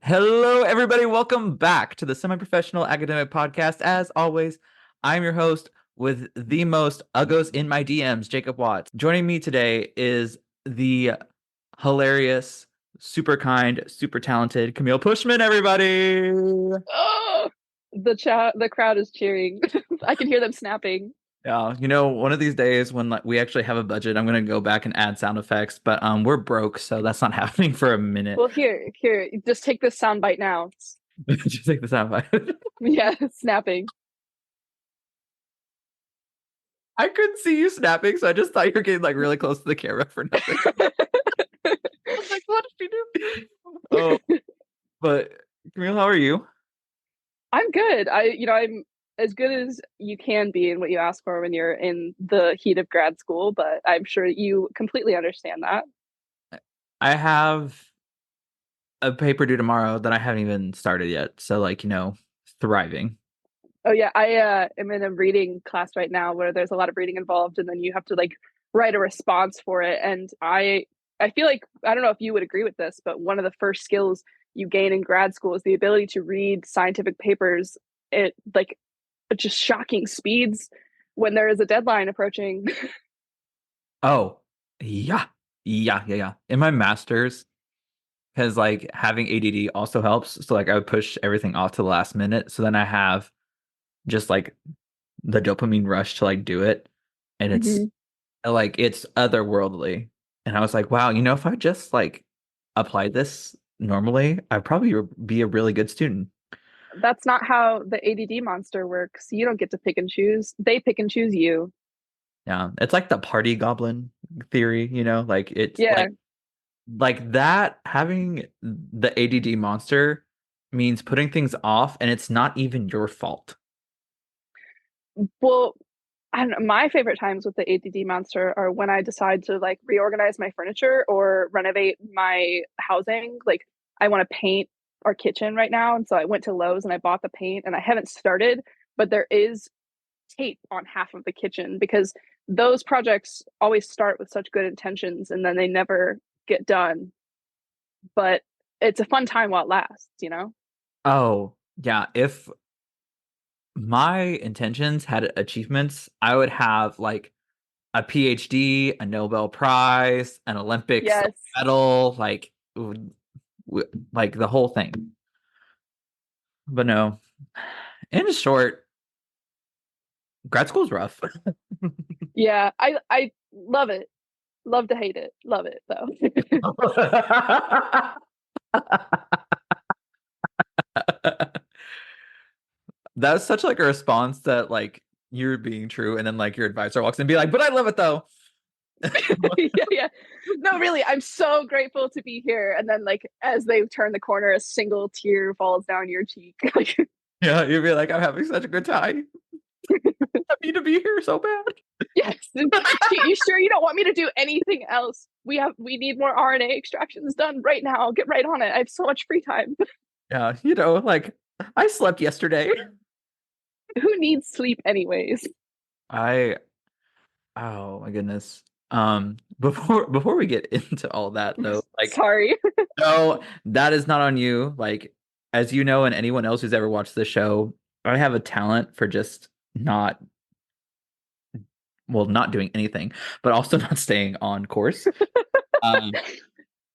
Hello, everybody. Welcome back to the Semi-Professional Academic Podcast. As always, I'm your host with the most uggos in my DMs, Jacob Watts. Joining me today is the hilarious, super kind, super talented Camille Pushman, everybody. Oh, the crowd is cheering. I can hear them snapping. Yeah, one of these days when we actually have a budget, I'm gonna go back and add sound effects, but we're broke, so that's not happening for a minute. Well, here, just take this sound bite now. Just take the sound bite. Yeah, snapping. I couldn't see you snapping, so I just thought you were getting like really close to the camera for nothing. I was like, what did she do? Oh, but Camille, how are you? I'm good. I'm as good as you can be in what you ask for when you're in the heat of grad school, but I'm sure you completely understand that. I have a paper due tomorrow that I haven't even started yet. So thriving. Oh yeah, I am in a reading class right now where there's a lot of reading involved, and then you have to like write a response for it. And I feel like I don't know if you would agree with this, but one of the first skills you gain in grad school is the ability to read scientific papers at like just shocking speeds when there is a deadline approaching. Oh, yeah. Yeah. In my master's, because like having ADD also helps. So like I would push everything off to the last minute. So then I have just like the dopamine rush to like do it. And Mhm. it's otherworldly. And I was like, wow, if I just like applied this normally, I'd probably be a really good student. That's not how the ADD monster works. You don't get to pick and choose. They pick and choose you. Yeah, it's like the party goblin theory, like it's Yeah. like that having the ADD monster means putting things off and it's not even your fault. Well, and my favorite times with the ADD monster are when I decide to like reorganize my furniture or renovate my housing. Like I want to paint our kitchen right now. And so I went to Lowe's and I bought the paint and I haven't started, but there is tape on half of the kitchen because those projects always start with such good intentions and then they never get done. But it's a fun time while it lasts. Oh, yeah, if my intentions had achievements, I would have like a PhD, a Nobel Prize, an Olympics Yes. medal, like the whole thing. But no, in short, grad school's rough. Yeah. I love it. Love to hate it. Love it though. That's such like a response that like you're being true, and then like your advisor walks in and be like, "But I love it though." Yeah. No, really, I'm so grateful to be here. And then, like, as they turn the corner, a single tear falls down your cheek. Like, Yeah, you'd be like, "I'm having such a good time. Happy to be here so bad." yes. You sure you don't want me to do anything else? We need more RNA extractions done right now. I'll get right on it. I have so much free time. Yeah, like I slept yesterday. Who needs sleep anyways? I Oh my goodness. Before we get into all that though, like Sorry. no, that is not on you. Like as you know, and anyone else who's ever watched the show, I have a talent for just not not doing anything, but also not staying on course. Um,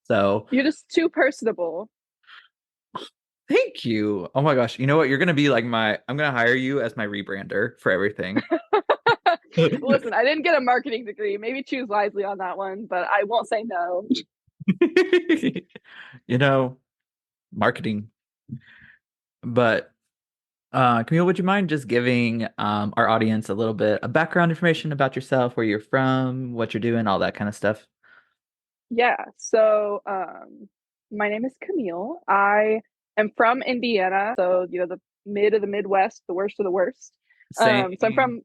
so You're just too personable. thank you. Oh my gosh. You know what? You're gonna be like I'm gonna hire you as my rebrander for everything. Listen, I didn't get a marketing degree. Maybe choose wisely on that one, but I won't say no. You know, marketing. But Camille, would you mind just giving our audience a little bit of background information about yourself, where you're from, what you're doing, all that kind of stuff? Yeah. So, my name is Camille. I am from Indiana. So, the mid of the Midwest, the worst of the worst. So I'm Same. from,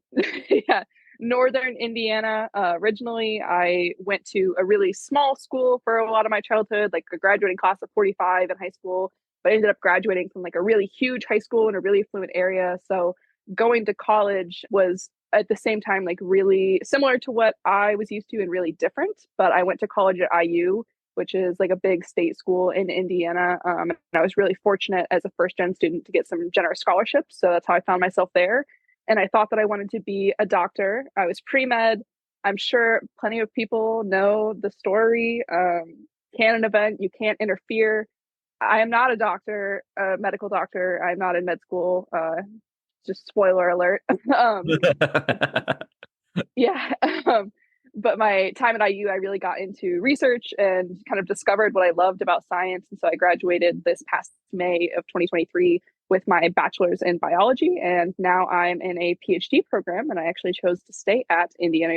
yeah, northern Indiana. Originally, I went to a really small school for a lot of my childhood, like a graduating class of 45 in high school, but I ended up graduating from like a really huge high school in a really affluent area. So going to college was at the same time like really similar to what I was used to and really different. But I went to college at IU which is like a big state school in Indiana. And I was really fortunate as a first gen student to get some generous scholarships. So that's how I found myself there. And I thought that I wanted to be a doctor. I was pre med. I'm sure plenty of people know the story. Can an event, you can't interfere. I am not a doctor, a medical doctor. I'm not in med school. Just spoiler alert. Yeah. But my time at IU, I really got into research and kind of discovered what I loved about science. And so I graduated this past May of 2023 with my bachelor's in biology. And now I'm in a PhD program. And I actually chose to stay at Indiana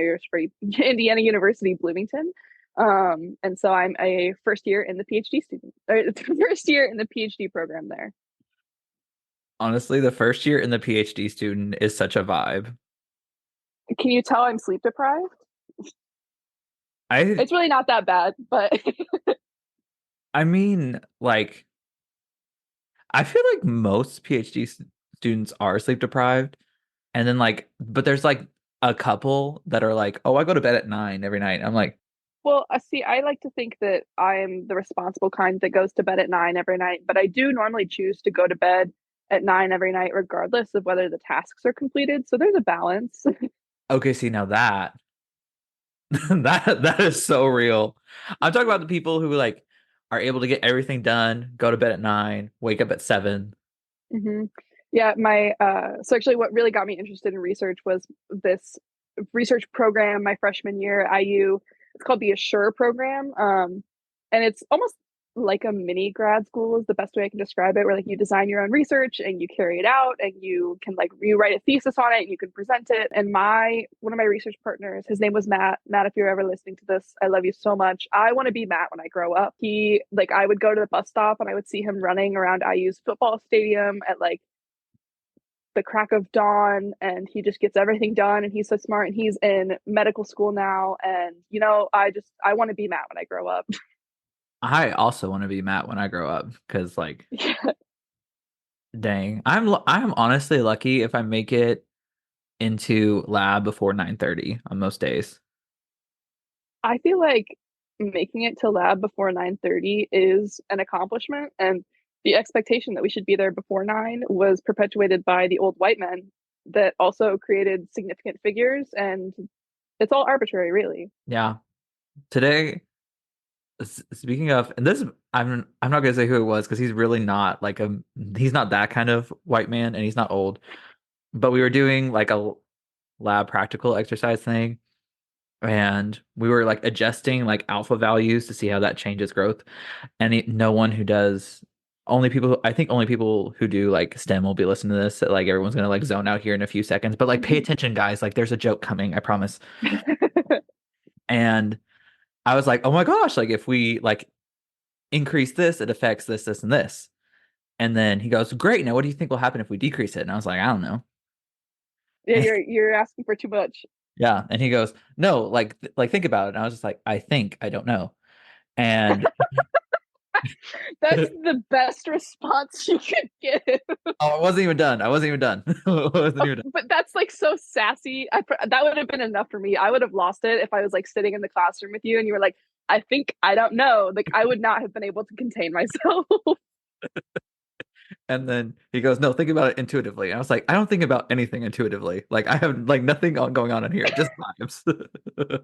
University Bloomington. And so I'm a first year in the PhD student, or first year in the PhD program there. Honestly, the first year in the PhD student is such a vibe. Can you tell I'm sleep deprived? I It's really not that bad, but I mean, like, I feel like most PhD students are sleep deprived, and then like, but there's like a couple that are like, oh, I go to bed at 9 every night. I'm like, well, see, I like to think that I'm the responsible kind that goes to bed at 9 every night, but I do normally choose to go to bed at 9 every night, regardless of whether the tasks are completed. So there's a balance. okay, see now that that is so real. I'm talking about the people who like are able to get everything done, go to bed at 9, wake up at 7. Hmm. Yeah, my so actually what really got me interested in research was this research program my freshman year at IU. It's called the Assure program. And it's almost like a mini grad school is the best way I can describe it, where like you design your own research and you carry it out and you can like you write a thesis on it and you can present it. And my one of my research partners, his name was Matt. Matt, if you're ever listening to this, I love you so much. I want to be Matt when I grow up. He like I would go to the bus stop and I would see him running around IU's football stadium at like the crack of dawn, and he just gets everything done, and he's so smart, and he's in medical school now. And I want to be Matt when I grow up. I also want to be Matt when I grow up because like, Yeah. dang, I'm honestly lucky if I make it into lab before 9:30 on most days. I feel like making it to lab before 9:30 is an accomplishment, and the expectation that we should be there before 9 was perpetuated by the old white men that also created significant figures, and it's all arbitrary, really. Yeah. Today, speaking of, and this, I'm not gonna say who it was because he's really not like he's not that kind of white man and he's not old. But we were doing like a lab practical exercise thing, and we were like adjusting like alpha values to see how that changes growth. And no one who does, I think only people who do like STEM will be listening to this. Like everyone's gonna like zone out here in a few seconds, but like pay attention, guys. Like there's a joke coming, I promise. And I was like, oh my gosh, like if we like increase this, it affects this, this, and this. And then he goes, great. Now, what do you think will happen if we decrease it? And I was like, I don't know. Yeah, you're asking for too much. Yeah. And he goes, no, like think about it. And I was just like, I don't know. And That's oh, the best response you could give. I wasn't even done. I wasn't even done. I wasn't even done. But that's like so sassy. That would have been enough for me. I would have lost it if I was like sitting in the classroom with you and you were like, I think I don't know. Like I would not have been able to contain myself. And then he goes, no, think about it intuitively. And I was like, I don't think about anything intuitively. Like I have like nothing going on in here, just vibes.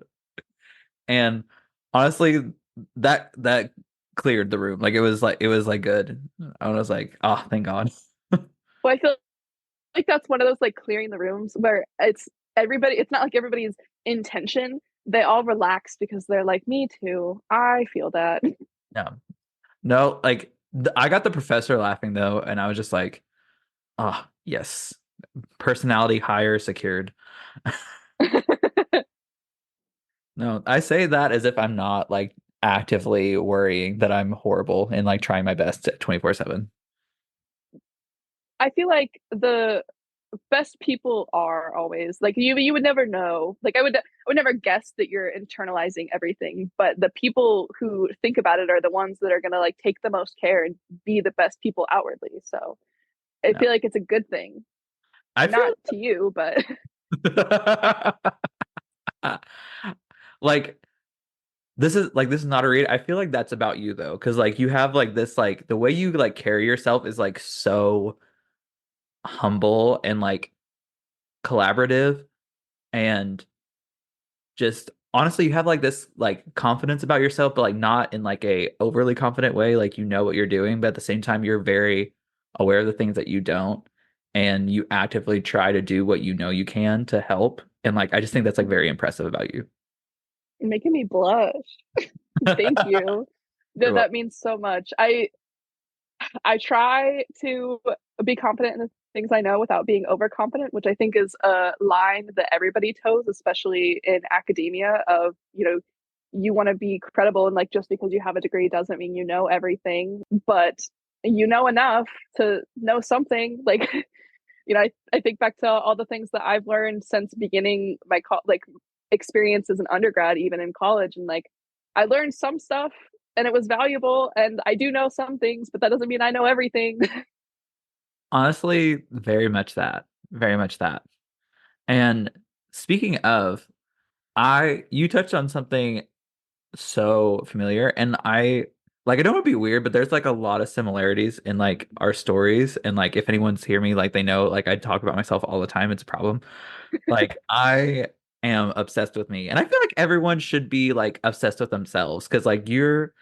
And honestly, that cleared the room. Like it was like good. I was like, oh, thank God. Well, I feel like that's one of those like clearing the rooms where it's not like everybody's intention. They all relax because they're like, me too. I feel that. No, no, like I got the professor laughing though, and I was just like, oh, yes, personality hire secured. No, I say that as if I'm not like actively worrying that I'm horrible and like trying my best at 24/7. I feel like the best people are always like you would never know. Like I would never guess that you're internalizing everything, but the people who think about it are the ones that are going to like take the most care and be the best people outwardly. So I No, feel like it's a good thing. I Not feel to you, but like this is not a read. I feel like that's about you though, because like you have like this like the way you like carry yourself is like so humble and like collaborative and just honestly you have like this like confidence about yourself, but like not in like a overly confident way. Like you know what you're doing, but at the same time you're very aware of the things that you don't, and you actively try to do what you know you can to help. And like I just think that's like very impressive about you. You're making me blush. Thank you. You're That welcome. means so much. I try to be confident in the things I know without being overconfident, which I think is a line that everybody toes, especially in academia. Of you want to be credible, and like just because you have a degree doesn't mean you know everything, but you know enough to know something. Like I think back to all the things that I've learned since beginning my like experience as an undergrad, even in college, and like I learned some stuff and it was valuable, and I do know some things, but that doesn't mean I know everything. Honestly, very much that. Very much that. And speaking of, I you touched on something so familiar, and I don't want to be weird, but there's like a lot of similarities in like our stories, and like if anyone's hear me, like they know like I talk about myself all the time. It's a problem. Like I am obsessed with me, and I feel like everyone should be like obsessed with themselves because like you're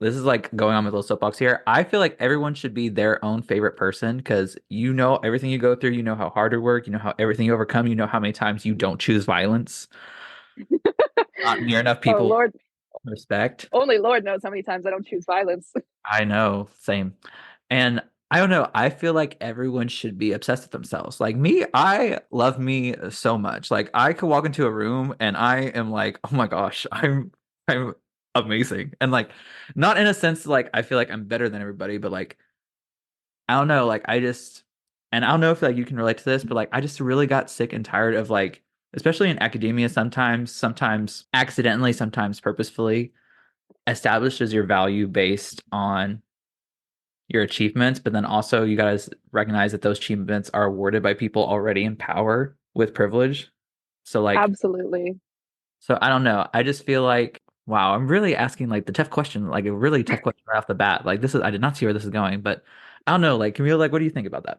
this is like going on my little soapbox here. I feel like everyone should be their own favorite person because you know everything you go through, you know how hard you work, you know how everything you overcome, you know how many times you don't choose violence. Not near enough Oh people Lord, respect. only Lord knows how many times I don't choose violence. I know, same. And I don't know, I feel like everyone should be obsessed with themselves. Like me, I love me so much. Like I could walk into a room and I am like, oh my gosh, I'm amazing. And like not in a sense like I feel like I'm better than everybody, but like I don't know, like I just and I don't know if like you can relate to this, but like I just really got sick and tired of like especially in academia sometimes accidentally, sometimes purposefully establishes your value based on your achievements, but then also you guys recognize that those achievements are awarded by people already in power with privilege. So like, Absolutely. so I don't know. I just feel like, wow, I'm really asking like the tough question, like a really tough question right off the bat. Like this is, I did not see where this is going, but I don't know. Like Camille, like, what do you think about that?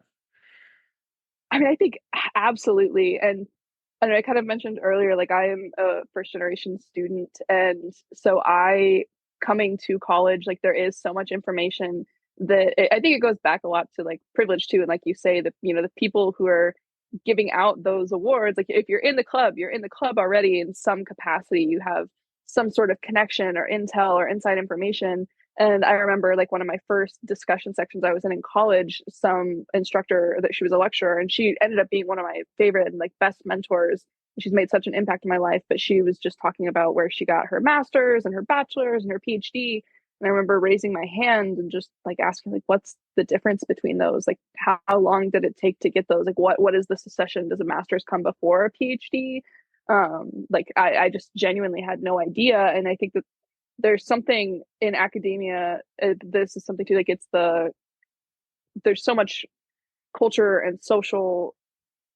I mean, I think absolutely. And I know I kind of mentioned earlier, like I am a first generation student. And so coming to college, like there is so much information that I think it goes back a lot to like privilege too. And like you say, the people who are giving out those awards, like if you're in the club, you're in the club already in some capacity. You have some sort of connection or intel or inside information. And I remember like one of my first discussion sections I was in college, some instructor that she was a lecturer, and she ended up being one of my favorite and like best mentors. She's made such an impact in my life, but she was just talking about where she got her master's and her bachelor's and her PhD. And I remember raising my hand and just like asking, like, what's the difference between those? Like, how long did it take to get those? Like, what is the succession? Does a master's come before a PhD? Like, I just genuinely had no idea. And I think that there's something in academia. This is something too. Like there's so much culture and social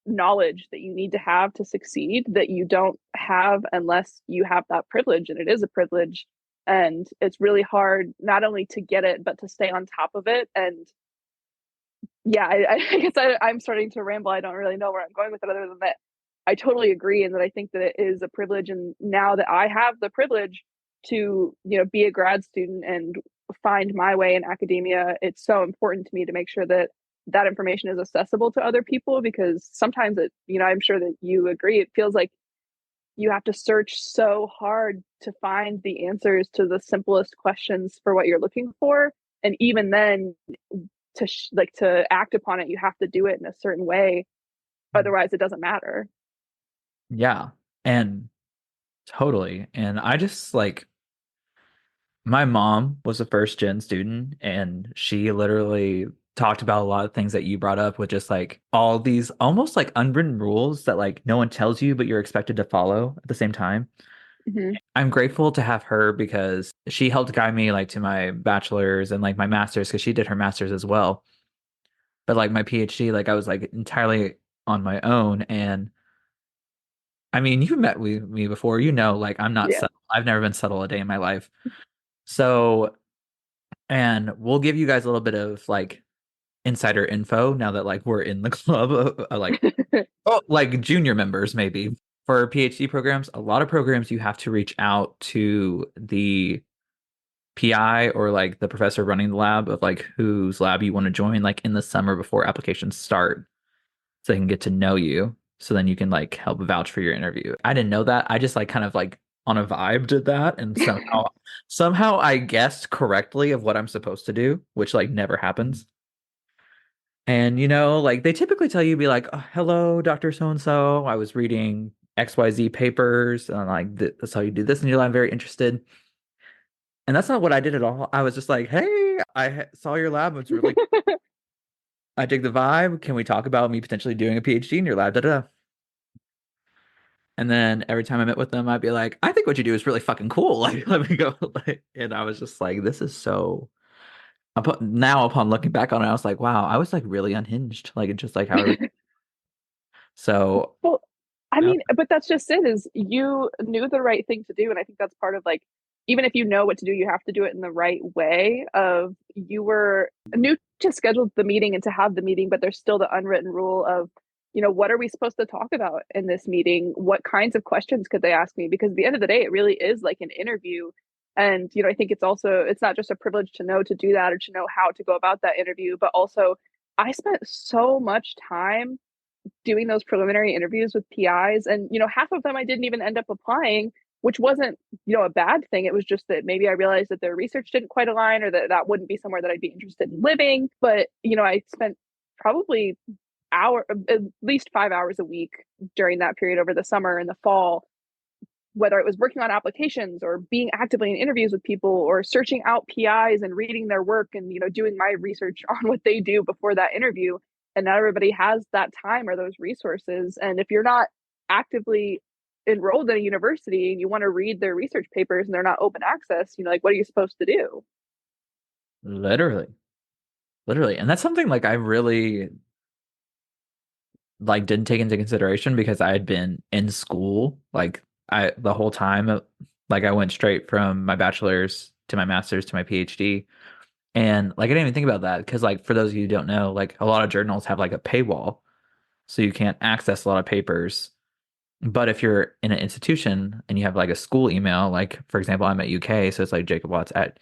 knowledge that you need to have to succeed that you don't have unless you have that privilege, and it is a privilege. And it's really hard not only to get it but to stay on top of it. And yeah, I guess I'm starting to ramble. I don't really know where I'm going with it other than that I totally agree, and that I think that it is a privilege. And now that I have the privilege to be a grad student and find my way in academia, it's so important to me to make sure that that information is accessible to other people, because sometimes I'm sure that you agree, it feels like you have to search so hard to find the answers to the simplest questions for what you're looking for. And even then, to act upon it, you have to do it in a certain way, otherwise it doesn't matter. Yeah. And totally. And I just like my mom was a first gen student, and she literally talked about a lot of things that you brought up with just like all these almost like unwritten rules that like no one tells you, but you're expected to follow at the same time. Mm-hmm. I'm grateful to have her because she helped guide me like to my bachelor's and like my master's because she did her master's as well. But like my PhD, like I was like entirely on my own. And I mean, you met me before, like I'm not Yeah. subtle. I've never been subtle a day in my life. So, and we'll give you guys a little bit of like insider info now that like we're in the club, like oh, like junior members maybe. For PhD programs, a lot of programs you have to reach out to the PI or like the professor running the lab of like whose lab you want to join like in the summer before applications start so they can get to know you so then you can like help vouch for your interview. I didn't know that. I just like kind of like on a vibe did that and somehow I guessed correctly of what I'm supposed to do, which like never happens. And like they typically tell you be like, oh, "Hello, Dr. So and so. I was reading XYZ papers and like that's how you do this in your lab. I'm very interested." And that's not what I did at all. I was just like, "Hey, saw your lab. It's really I dig the vibe. Can we talk about me potentially doing a PhD in your lab?" Da, da, da. And then every time I met with them, I'd be like, "I think what you do is really fucking cool. Like, let me go." And I was just like, "This is so." Now, upon looking back on it, I was like, "Wow, I was like really unhinged. Like, it's just like how." So, Well, I I mean, but that's just it, is you knew the right thing to do. And I think that's part of like, even if you know what to do, you have to do it in the right way. Of you were new to schedule the meeting and to have the meeting, but there's still the unwritten rule of, what are we supposed to talk about in this meeting? What kinds of questions could they ask me? Because at the end of the day, it really is like an interview. And, I think it's not just a privilege to know to do that or to know how to go about that interview, but also I spent so much time doing those preliminary interviews with PIs, and half of them I didn't even end up applying, which wasn't a bad thing. It was just that maybe I realized that their research didn't quite align, or that that wouldn't be somewhere that I'd be interested in living. But I spent probably at least 5 hours a week during that period over the summer and the fall, whether it was working on applications or being actively in interviews with people or searching out PIs and reading their work and doing my research on what they do before that interview. And not everybody has that time or those resources. And if you're not actively enrolled in a university and you want to read their research papers and they're not open access, like what are you supposed to do? literally, literally, and that's something like I really like didn't take into consideration because I had been in school like I the whole time. Like I went straight from my bachelor's to my master's to my PhD. And like I didn't even think about that because like for those of you who don't know, like a lot of journals have like a paywall, so you can't access a lot of papers. But if you're in an institution and you have like a school email, like for example, I'm at UK, so it's like Jacob Watts at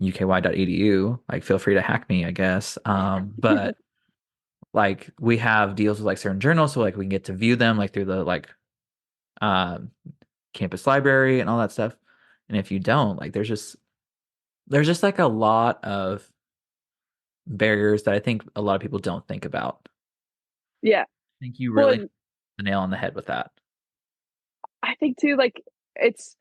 uky.edu. Like feel free to hack me, I guess. But like we have deals with like certain journals, so like we can get to view them like through the like um campus library and all that stuff. And if you don't, like there's just like a lot of barriers that I think a lot of people don't think about. Yeah. I think you Well, really hit and the nail on the head with that. I think too, like it's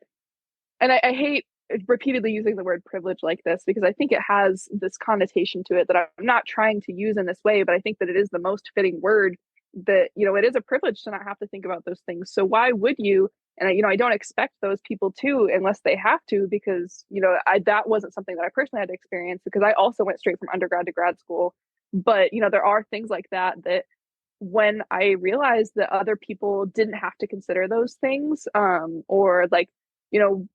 and I hate repeatedly using the word privilege like this because I think it has this connotation to it that I'm not trying to use in this way, but I think that it is the most fitting word. That it is a privilege to not have to think about those things. So why would you? And I don't expect those people to unless they have to, because that wasn't something that I personally had to experience because I also went straight from undergrad to grad school. But there are things like that when I realized that other people didn't have to consider those things, or like,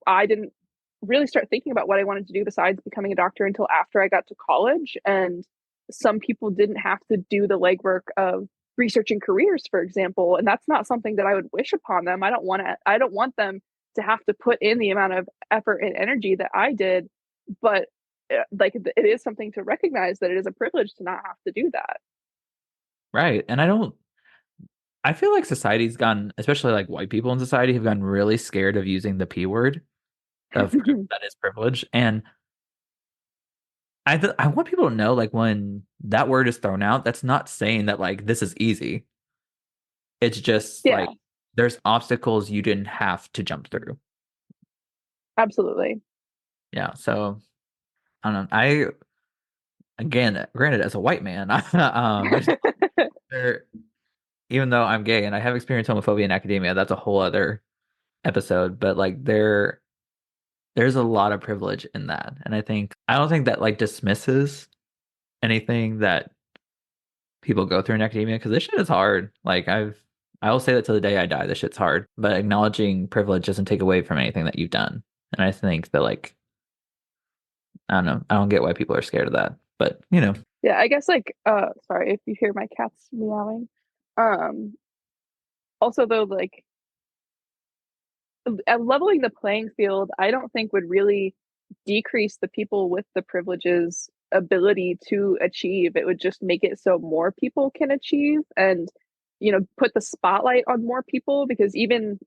I didn't really start thinking about what I wanted to do besides becoming a doctor until after I got to college. And some people didn't have to do the legwork of researching careers, for example. And that's not something that I would wish upon them. I don't want them to have to put in the amount of effort and energy that I did. But like it is something to recognize that it is a privilege to not have to do that. Right. And I feel like society's gotten, especially like white people in society have gotten really scared of using the P word that is privilege. And I want people to know like when that word is thrown out, that's not saying that like this is easy. It's just Yeah, like there's obstacles you didn't have to jump through. absolutely. Yeah. So I don't know. I again, granted, as a white man, there, even though I'm gay and I have experienced homophobia in academia, that's a whole other episode. But like there's a lot of privilege in that. And I don't think that like dismisses anything that people go through in academia because this shit is hard. Like I will say that till the day I die, this shit's hard. But acknowledging privilege doesn't take away from anything that you've done. And I think that like I don't know, I don't get why people are scared of that. But Yeah, I guess like sorry if you hear my cats meowing. Um Also though, like leveling the playing field, I don't think would really decrease the people with the privileges ability to achieve. It would just make it so more people can achieve and put the spotlight on more people, because even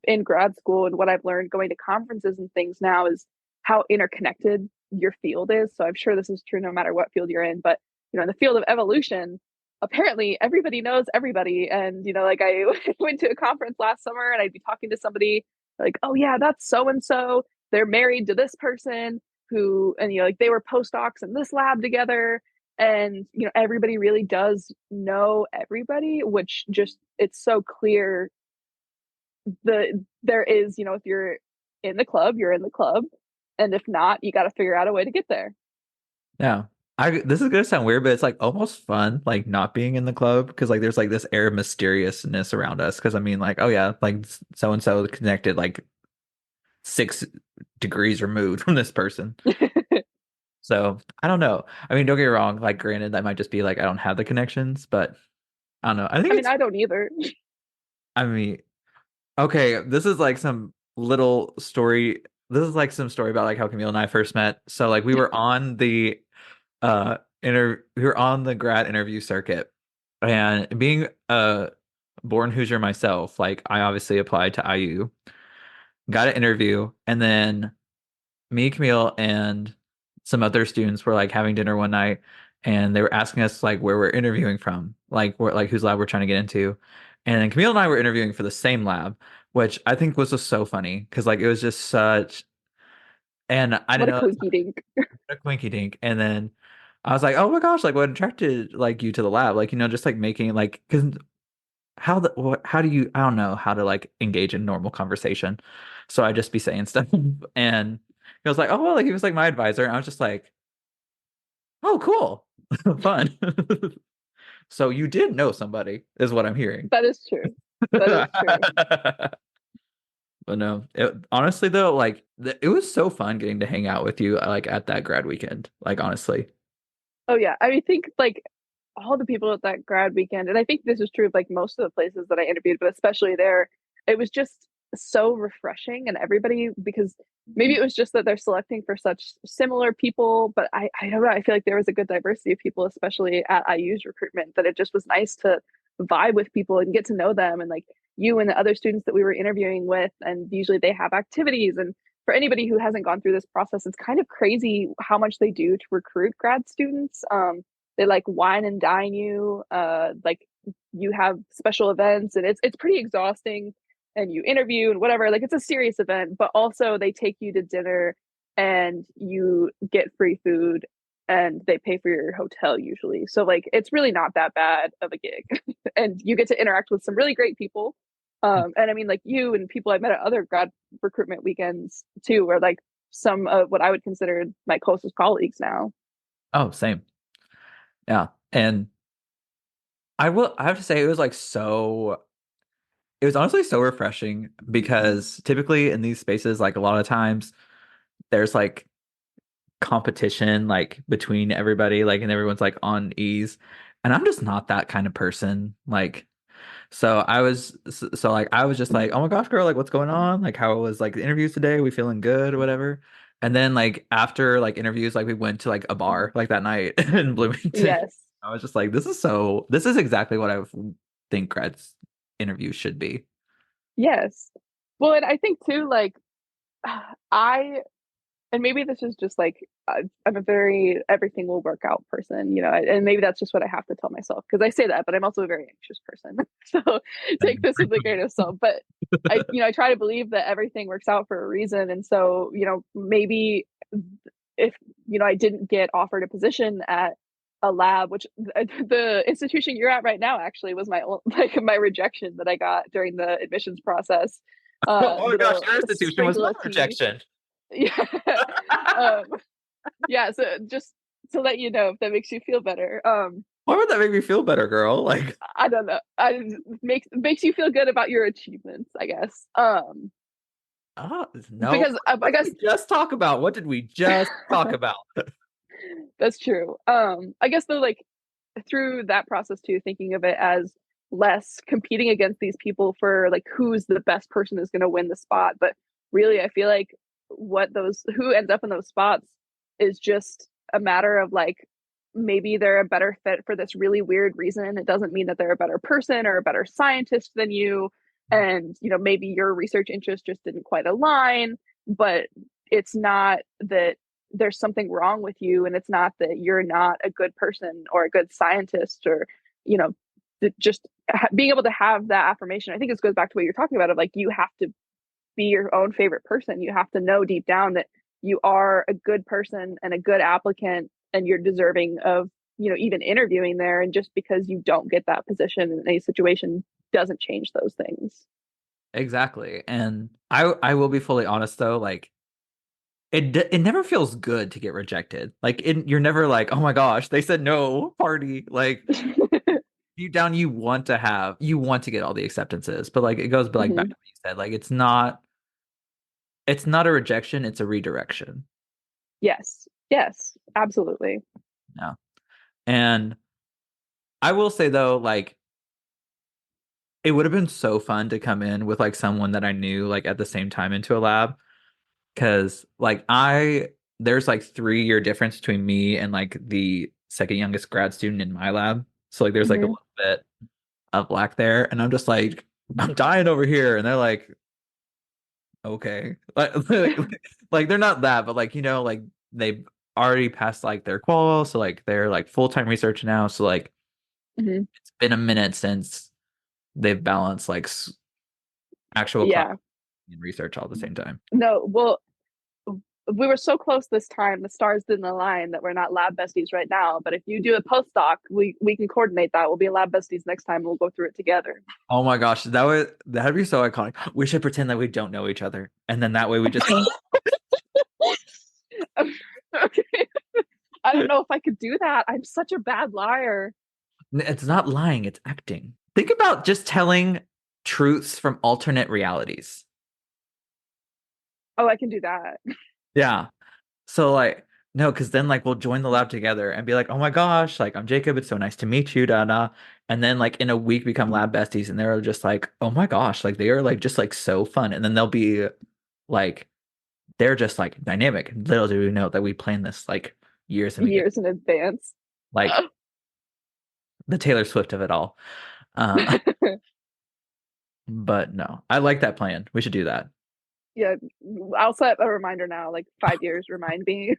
in grad school and what I've learned going to conferences and things now is how interconnected your field is. So I'm sure this is true no matter what field you're in, but in the field of evolution, apparently everybody knows everybody. And like I went to a conference last summer and I'd be talking to somebody like, oh yeah, that's so and so, they're married to this person who, and like they were postdocs in this lab together. And everybody really does know everybody, which just, it's so clear there is, if you're in the club, you're in the club, and if not, you got to figure out a way to get there. yeah. This is gonna sound weird, but it's like almost fun, like not being in the club because like there's like this air of mysteriousness around us. Because I mean, like, oh yeah, like so and so connected like 6 degrees removed from this person. So I don't know. I mean, don't get me wrong. Like, granted, that might just be like I don't have the connections, but I don't know. I think I mean, it's. I don't either. I mean, okay, this is like some little story. This is like some story about like how Camille and I first met. So like we were on the we were on the grad interview circuit, and being a born Hoosier myself, like I obviously applied to IU, got an interview, and then me, Camille, and some other students were like having dinner one night, and they were asking us like where we're interviewing from, like where, like whose lab we're trying to get into. And then Camille and I were interviewing for the same lab, which I think was just so funny because like it was just such, and I What didn't a know it was quinky dink. a quinky dink. And then I was like, oh my gosh, like what attracted like you to the lab? Like, just like making like, because how do you, I don't know how to like engage in normal conversation. So I just be saying stuff. And he was like, oh, well, like he was like my advisor. And I was just like, oh, cool. Fun. So you did know somebody, is what I'm hearing. That is true. That is true. But no, honestly though, like it was so fun getting to hang out with you like at that grad weekend. Like honestly. Oh yeah, I think like all the people at that grad weekend, and I think this is true of like most of the places that I interviewed, but especially there, it was just so refreshing and everybody, because maybe it was just that they're selecting for such similar people, but I don't know, I feel like there was a good diversity of people, especially at IU's recruitment, that it just was nice to vibe with people and get to know them, and like you and the other students that we were interviewing with, and usually they have activities. And for anybody who hasn't gone through this process, it's kind of crazy how much they do to recruit grad students. They like wine and dine you, like you have special events, and it's pretty exhausting. And you interview and whatever, like it's a serious event, but also they take you to dinner and you get free food and they pay for your hotel usually. So like it's really not that bad of a gig. And you get to interact with some really great people. And I mean, like you and people I met at other grad recruitment weekends too are like some of what I would consider my closest colleagues now. Oh, same. Yeah. And I have to say it was like so it was honestly so refreshing because typically in these spaces, like a lot of times there's like competition like between everybody, like and everyone's like on ease. And I'm just not that kind of person. Like so like I was just like, oh my gosh, girl, like what's going on? Like how was like the interviews today? We feeling good or whatever? And then like after like interviews, like we went to like a bar like that night in Bloomington. Yes. I was just like, this is exactly what I think grads interviews should be. Yes. Well, and I think too, like I and maybe this is just like I'm a very everything will work out person, and maybe that's just what I have to tell myself, because I say that, but I'm also a very anxious person. So take this with a grain of salt. But I try to believe that everything works out for a reason, and so maybe if I didn't get offered a position at a lab, which the institution you're at right now actually was my like my rejection that I got during the admissions process. Oh my gosh, Little your institution was sprinkle my of tea. rejection. Yeah. um, yeah, so just to let you know if that makes you feel better. Why would that make me feel better, girl? Like, I don't know. Makes you feel good about your achievements, I guess. no. Because I What did guess we just talk about? What did we just talk about? that's true. I guess though, like through that process too, thinking of it as less competing against these people for like who's the best person is going to win the spot, but really, I feel like what those who ends up in those spots is just a matter of like maybe they're a better fit for this really weird reason. It doesn't mean that they're a better person or a better scientist than you, and maybe your research interests just didn't quite align, but it's not that there's something wrong with you, and it's not that you're not a good person or a good scientist, or you know just being able to have that affirmation. I think this goes back to what you're talking about, of like you have to be your own favorite person. You have to know deep down that you are a good person and a good applicant, and you're deserving of even interviewing there. And just because you don't get that position in a situation doesn't change those things. Exactly. And I will be fully honest though, like it never feels good to get rejected. Like you're never like, oh my gosh, they said no, party. Like deep down, you want to get all the acceptances, but like it goes like back Hmm. to what you said. Like it's not a rejection, it's a redirection. Yes, yes, absolutely. Yeah. And I will say though, like it would have been so fun to come in with like someone that I knew like at the same time into a lab. Cause like there's like 3 year difference between me and like the second youngest grad student in my lab. So like there's like a Hmm. little bit of black there. And I'm just like, I'm dying over here. And they're like, okay. Like they're not that, but like, like they've already passed like their qual. So like they're like full-time research now. So like Hmm. it's been a minute since they've balanced like actual class Yeah. and research all at the same time. No, well, we were so close this time, the stars didn't align, that we're not lab besties right now. But if you do a postdoc, we can coordinate that. We'll be lab besties next time. We'll go through it together. Oh my gosh, that'd be so iconic. We should pretend that we don't know each other, and then that way we just Okay. I don't know if I could do that. I'm such a bad liar. it's not lying, it's acting. Think about just telling truths from alternate realities. Oh, I can do that. Yeah. So like no, because then like we'll join the lab together and be like, oh my gosh, like I'm Jacob, it's so nice to meet you, da da. And then like in a week become lab besties, and they're just like, oh my gosh, like they are like just like so fun. And then they'll be like they're just like dynamic. Little do we know that we planned this like years in advance. Years in advance. Like the Taylor Swift of it all. Uh, but no, I like that plan. We should do that. Yeah, I'll set a reminder now, like 5 years, remind me.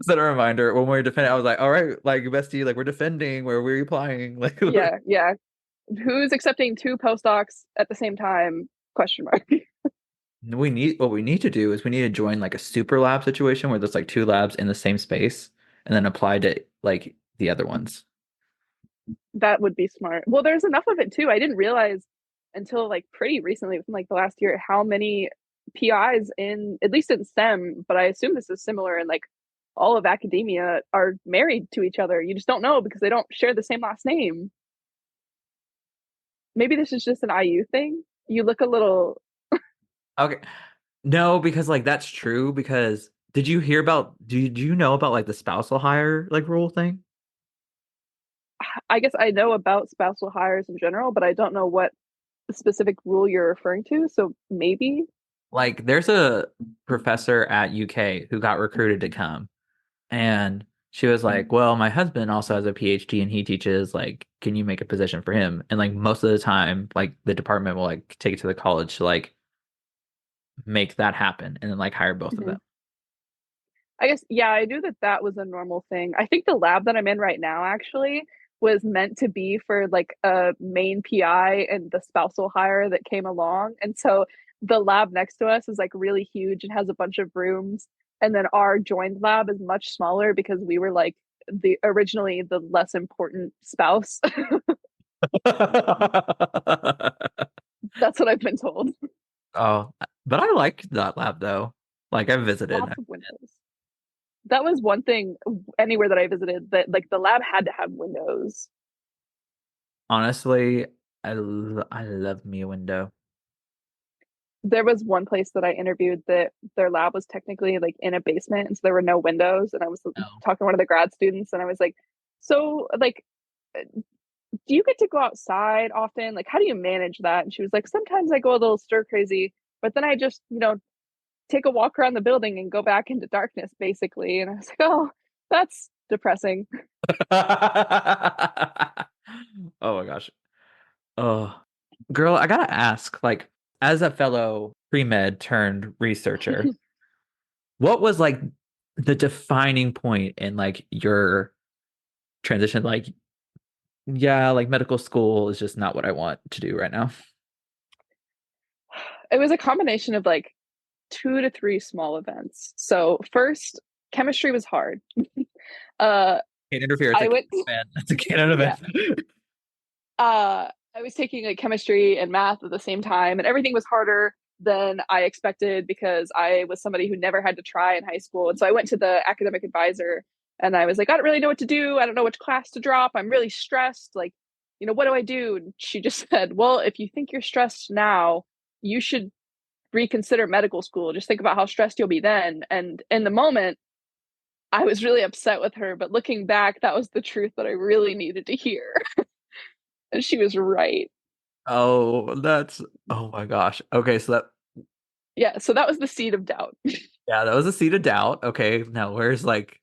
Set a reminder when we're defending. I was like, all right, like bestie, like we're defending. Where we're applying. Like Yeah, yeah. Who's accepting two postdocs at the same time? Question mark. what we need to do is we need to join like a super lab situation where there's like two labs in the same space, and then apply to like the other ones. That would be smart. Well, there's enough of it too. I didn't realize until like pretty recently, within like the last year, how many PIs in at least in STEM, but I assume this is similar in like all of academia, are married to each other. You just don't know because they don't share the same last name. Maybe this is just an IU thing. You look a little. Okay, no, because like that's true. Because did you know about like the spousal hire like rule thing? I guess I know about spousal hires in general, but I don't know what specific rule you're referring to. So maybe. Like there's a professor at UK who got recruited to come, and she was like, well, my husband also has a PhD and he teaches, like, can you make a position for him? And like most of the time, like the department will like take it to the college to like make that happen and then like hire both of Mhm. them. I guess, yeah, I knew that that was a normal thing. I think the lab that I'm in right now actually was meant to be for like a main PI and the spousal hire that came along. And so the lab next to us is like really huge and has a bunch of rooms. And then our joined lab is much smaller because we were like the originally the less important spouse. That's what I've been told. Oh, but I liked that lab though. Like I visited. Lots of windows. that was one thing anywhere that I visited that like the lab had to have windows. Honestly, I love me a window. There was one place that I interviewed that their lab was technically like in a basement, and so there were no windows. And I was No. talking to one of the grad students, and I was like, "So, like, do you get to go outside often? Like, how do you manage that?" And she was like, "Sometimes I go a little stir crazy, but then I just, take a walk around the building and go back into darkness, basically." And I was like, "Oh, that's depressing." Oh my gosh. Oh, girl, I gotta ask, like, as a fellow pre-med turned researcher, what was like the defining point in like your transition? Like, yeah, like medical school is just not what I want to do right now. It was a combination of like 2 to 3 small events. So first, chemistry was hard. uh, Can't interfere. It's a I canon went, event. It's a canon yeah. event. I was taking like chemistry and math at the same time, and everything was harder than I expected because I was somebody who never had to try in high school. And so I went to the academic advisor and I was like, I don't really know what to do. I don't know which class to drop. I'm really stressed. Like, what do I do? And she just said, well, if you think you're stressed now, you should reconsider medical school. Just think about how stressed you'll be then. And in the moment, I was really upset with her. But looking back, that was the truth that I really needed to hear. And she was right. Oh, oh my gosh. Okay, so Yeah, so that was the seed of doubt. yeah, that was a seed of doubt. Okay, now where's like,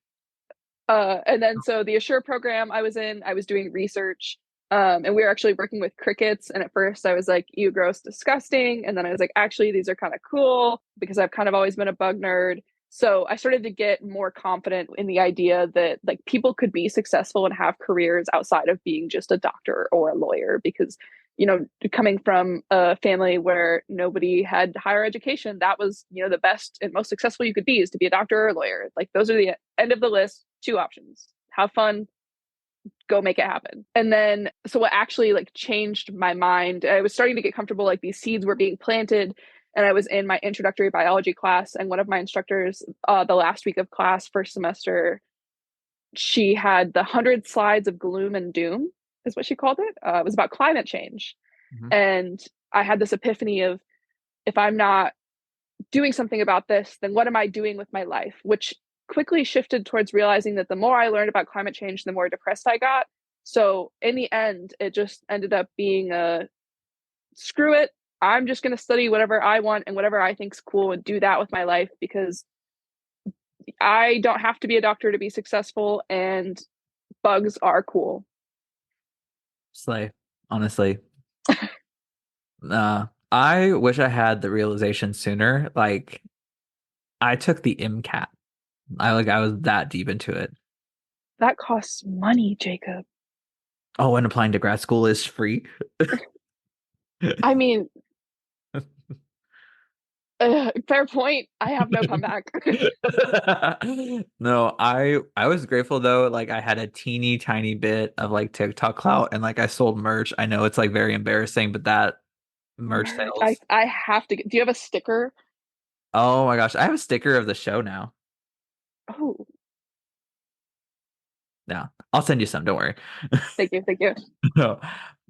And then so the Assure program I was in, I was doing research, and we were actually working with crickets. And at first I was like, ew, gross, disgusting. And then I was like, actually, these are kind of cool because I've kind of always been a bug nerd. So I started to get more confident in the idea that like people could be successful and have careers outside of being just a doctor or a lawyer because coming from a family where nobody had higher education, that was the best and most successful you could be is to be a doctor or a lawyer. Like those are the end of the list, 2 options: have fun, go make it happen. And then so what actually like changed my mind, I was starting to get comfortable, like these seeds were being planted. And I was in my introductory biology class, and one of my instructors, the last week of class, first semester, she had the 100 slides of gloom and doom, is what she called it. It was about climate change. mhm. And I had this epiphany of, if I'm not doing something about this, then what am I doing with my life? Which quickly shifted towards realizing that the more I learned about climate change, the more depressed I got. So in the end, it just ended up being a screw it. I'm just going to study whatever I want and whatever I think's cool and do that with my life because I don't have to be a doctor to be successful, and bugs are cool. Slay, honestly. I wish I had the realization sooner. Like, I took the MCAT. I was that deep into it. That costs money, Jacob. Oh, and applying to grad school is free. I mean, fair point. I have no comeback. No, I was grateful though. Like I had a teeny tiny bit of like TikTok clout and like I sold merch. I know it's like very embarrassing, but that merch Merch. I sales. I have to. Do you have a sticker? Oh my gosh, I have a sticker of the show now. Oh, Yeah, I'll send you some. Don't worry. thank you, thank you. No.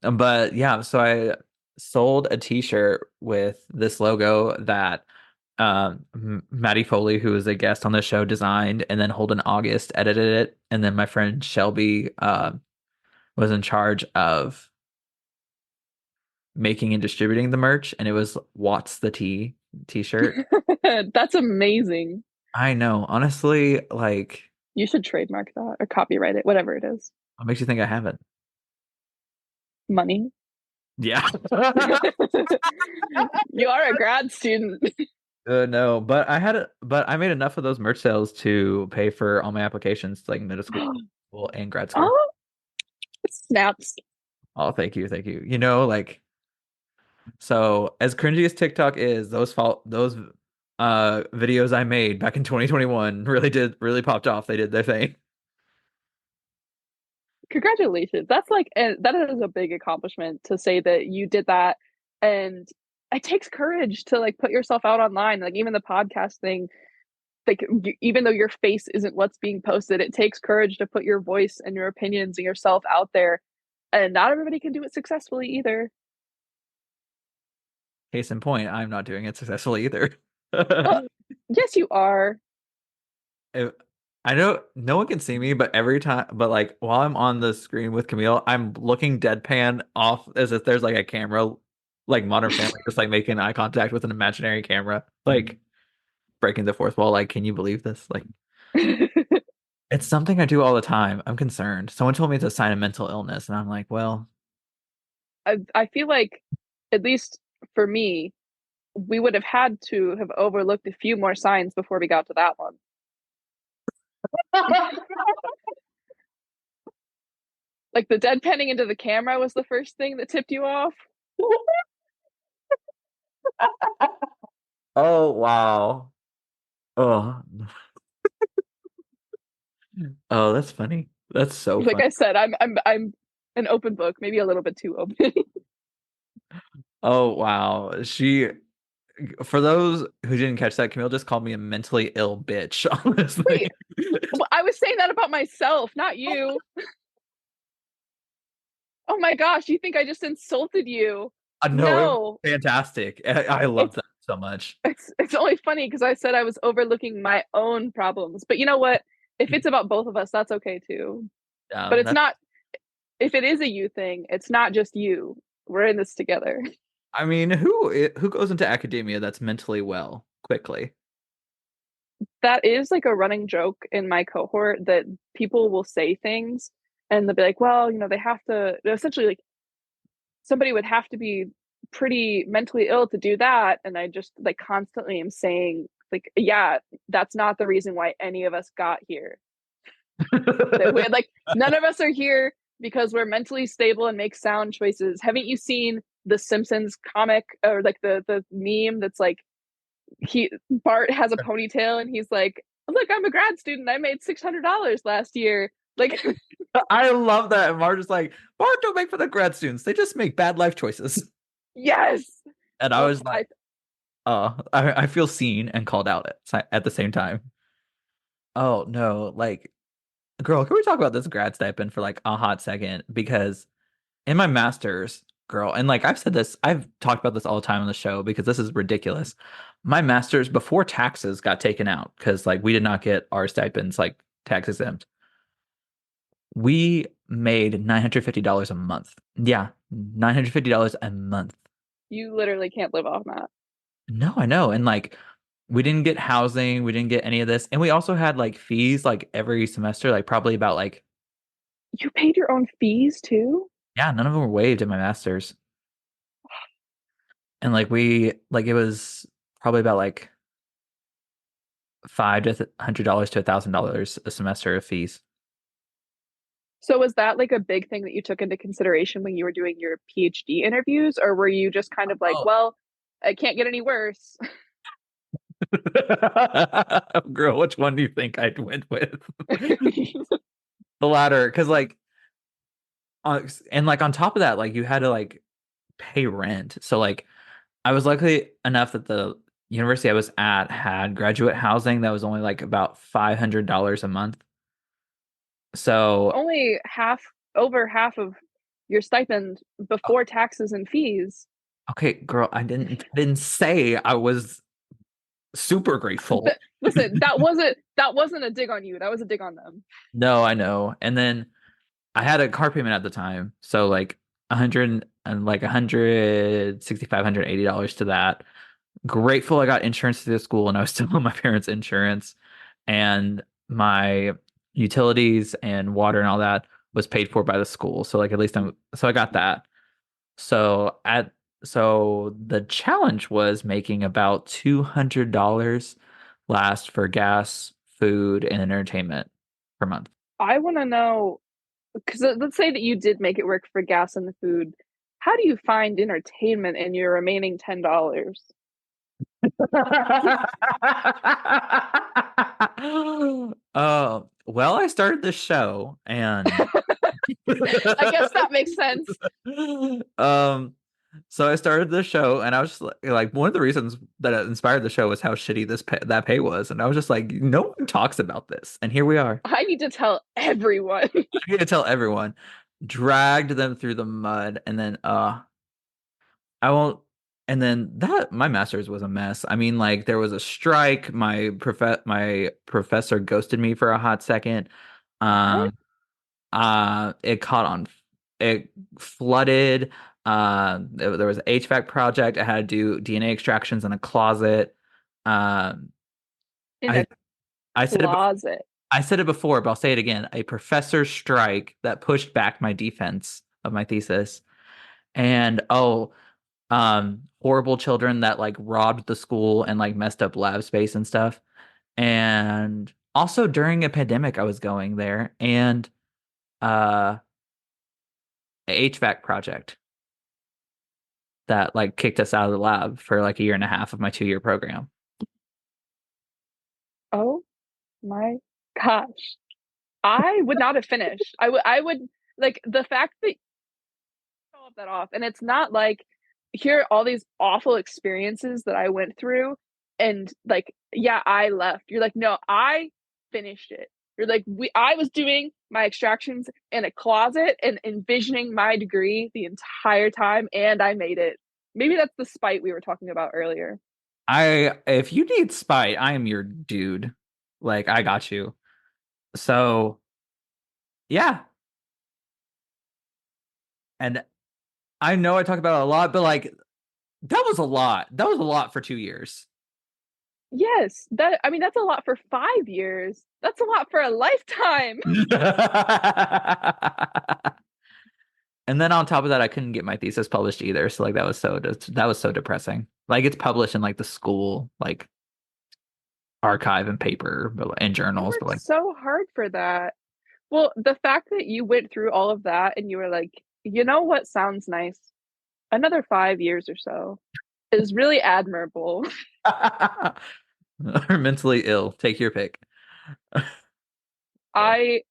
But yeah, so I sold a t-shirt with this logo that Maddie Foley, who was a guest on the show, designed, and then Holden August edited it, and then my friend Shelby was in charge of making and distributing the merch, and it was Watts the T t-shirt. That's amazing. I know, honestly, like, You should trademark that or copyright it, whatever it is. what makes you think I haven't? Money. Yeah. You are a grad student. No, but but I made enough of those merch sales to pay for all my applications to like middle school and grad school. Oh, snaps. Oh, thank you, thank you. Like, so as cringy as TikTok is, those videos I made back in 2021 really popped off. They did their thing. Congratulations. That's like, and that is a big accomplishment to say that you did that. And it takes courage to like put yourself out online. Like even the podcast thing, like even though your face isn't what's being posted, it takes courage to put your voice and your opinions and yourself out there, and not everybody can do it successfully either. Case in point, I'm not doing it successfully either. Well, yes, you are. I know no one can see me, but every time, but like while I'm on the screen with Camille, I'm looking deadpan off as if there's like a camera, like Modern Family, just like making eye contact with an imaginary camera, like breaking the fourth wall. Like, can you believe this? Like, it's something I do all the time. I'm concerned. Someone told me it's a sign of mental illness, and I'm like, well, I feel like, at least for me, we would have had to have overlooked a few more signs before we got to that one. Like the deadpanning into the camera was the first thing that tipped you off. oh wow, oh, oh, that's funny. That's so Like funny. I said, I'm an open book, maybe a little bit too open. Oh wow, for those who didn't catch that, Camille just called me a mentally ill bitch on this thing. Wait, I was saying that about myself, not you. Oh my gosh, you think I just insulted you? No, it was No, fantastic. I love it's that so much. it's only funny because I said I was overlooking my own problems. But you know what? If it's about both of us, that's okay too. But it's That's, not. If it is a you thing, it's not just you. We're in this together. I mean, who goes into academia that's mentally well quickly? That is like a running joke in my cohort that people will say things and they'll be like, well, they have to essentially, like, somebody would have to be pretty mentally ill to do that. And I just like constantly am saying, like, yeah, that's not the reason why any of us got here. That we had, like, none of us are here because we're mentally stable and make sound choices. Haven't you seen the Simpsons comic, or like the meme that's like, Bart has a ponytail and he's like, look, I'm a grad student, I made $600 last year, like. I love that. And Marge is like, Bart don't make for the grad students. They just make bad life choices. Yes. And I was like, I feel seen and called out at the same time. Oh no, like, girl, can we talk about this grad stipend for like a hot second? Because in my master's, girl, and like I've said this, I've talked about this all the time on the show because this is ridiculous. My master's before taxes got taken out because like we did not get our stipends like tax exempt. We made $950 a month. Yeah, $950 a month. You literally can't live off that. No, I know. And like we didn't get housing, we didn't get any of this. And we also had like fees like every semester, like probably about like, You paid your own fees too? yeah, none of them were waived in my master's. And like it was probably about like $500 to $1,000 a semester of fees. So was that like a big thing that you took into consideration when you were doing your PhD interviews, or were you just kind of like, Oh, well, it can't get any worse? girl, which one do you think I went with? The latter, because like, and like on top of that, like you had to like pay rent. So like, I was lucky enough that the university I was at had graduate housing that was only like about $500 a month. So Only over half of your stipend before taxes and fees. okay, girl, I didn't say I was super grateful. Listen, that wasn't a dig on you. That was a dig on them. No, I know. And then I had a car payment at the time, so like 100 and like 165, $180 to that. Grateful I got insurance through the school and I was still on my parents' insurance, and my utilities and water and all that was paid for by the school. So like at least I got that. So the challenge was making about $200 last for gas, food, and entertainment per month. I want to know, because let's say that you did make it work for gas and the food. How do you find entertainment in your remaining $10? Well, I started this show and I guess that makes sense. um So I started the show, and I was just like, one of the reasons that it inspired the show was how shitty that pay was, and I was just like, no one talks about this, and here we are. I need to tell everyone. I need to tell everyone. Dragged them through the mud, and then I won't. And then that my master's was a mess. I mean, like there was a strike. My professor ghosted me for a hot second. What? Um, it caught on. It flooded. There was an HVAC project. I had to do DNA extractions in a closet. Um, In I a I said it. closet. I said it before, but I'll say it again. A professor strike that pushed back my defense of my thesis. And horrible children that like robbed the school and like messed up lab space and stuff. And also during a pandemic I was going there and uh a HVAC project that like kicked us out of the lab for like a year and a half of my 2-year program. Oh my gosh. I would not have finished. I would like the fact that you all of that off. And it's not like here are all these awful experiences that I went through and like, yeah, I left. You're like, no, I finished it. You're like, I was doing my extractions in a closet and envisioning my degree the entire time and I made it. Maybe that's the spite we were talking about earlier. If you need spite, I am your dude. Like I got you. So yeah. And I know I talk about it a lot, but like that was a lot. That was a lot for 2 years. Yes, that I mean that's a lot for 5 years. That's a lot for a lifetime. And then on top of that, I couldn't get my thesis published either. So like that was so depressing. Like it's published in like the school like archive and paper and You journals, but worked like so hard for that. Well, the fact that you went through all of that and you were like, you know what sounds nice? Another 5 years or so is really admirable. or mentally ill. Take your pick. Yeah. I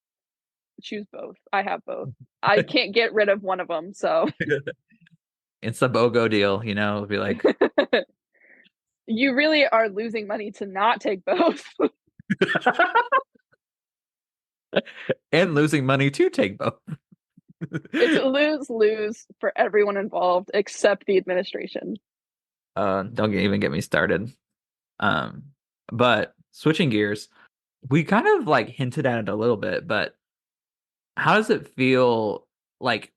choose both. I have both. I can't get rid of one of them, so It's a BOGO deal, you know, it'd be like you really are losing money to not take both. and losing money to take both. It's a lose-lose for everyone involved except the administration. Don't even get me started. Um, but switching gears, we kind of like hinted at it a little bit, but how does it feel like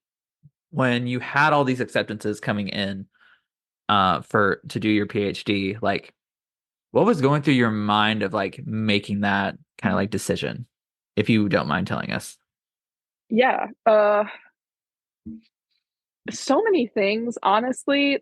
when you had all these acceptances coming in for to do your PhD? Like what was going through your mind of like making that kind of like decision, if you don't mind telling us? Yeah, so many things, honestly.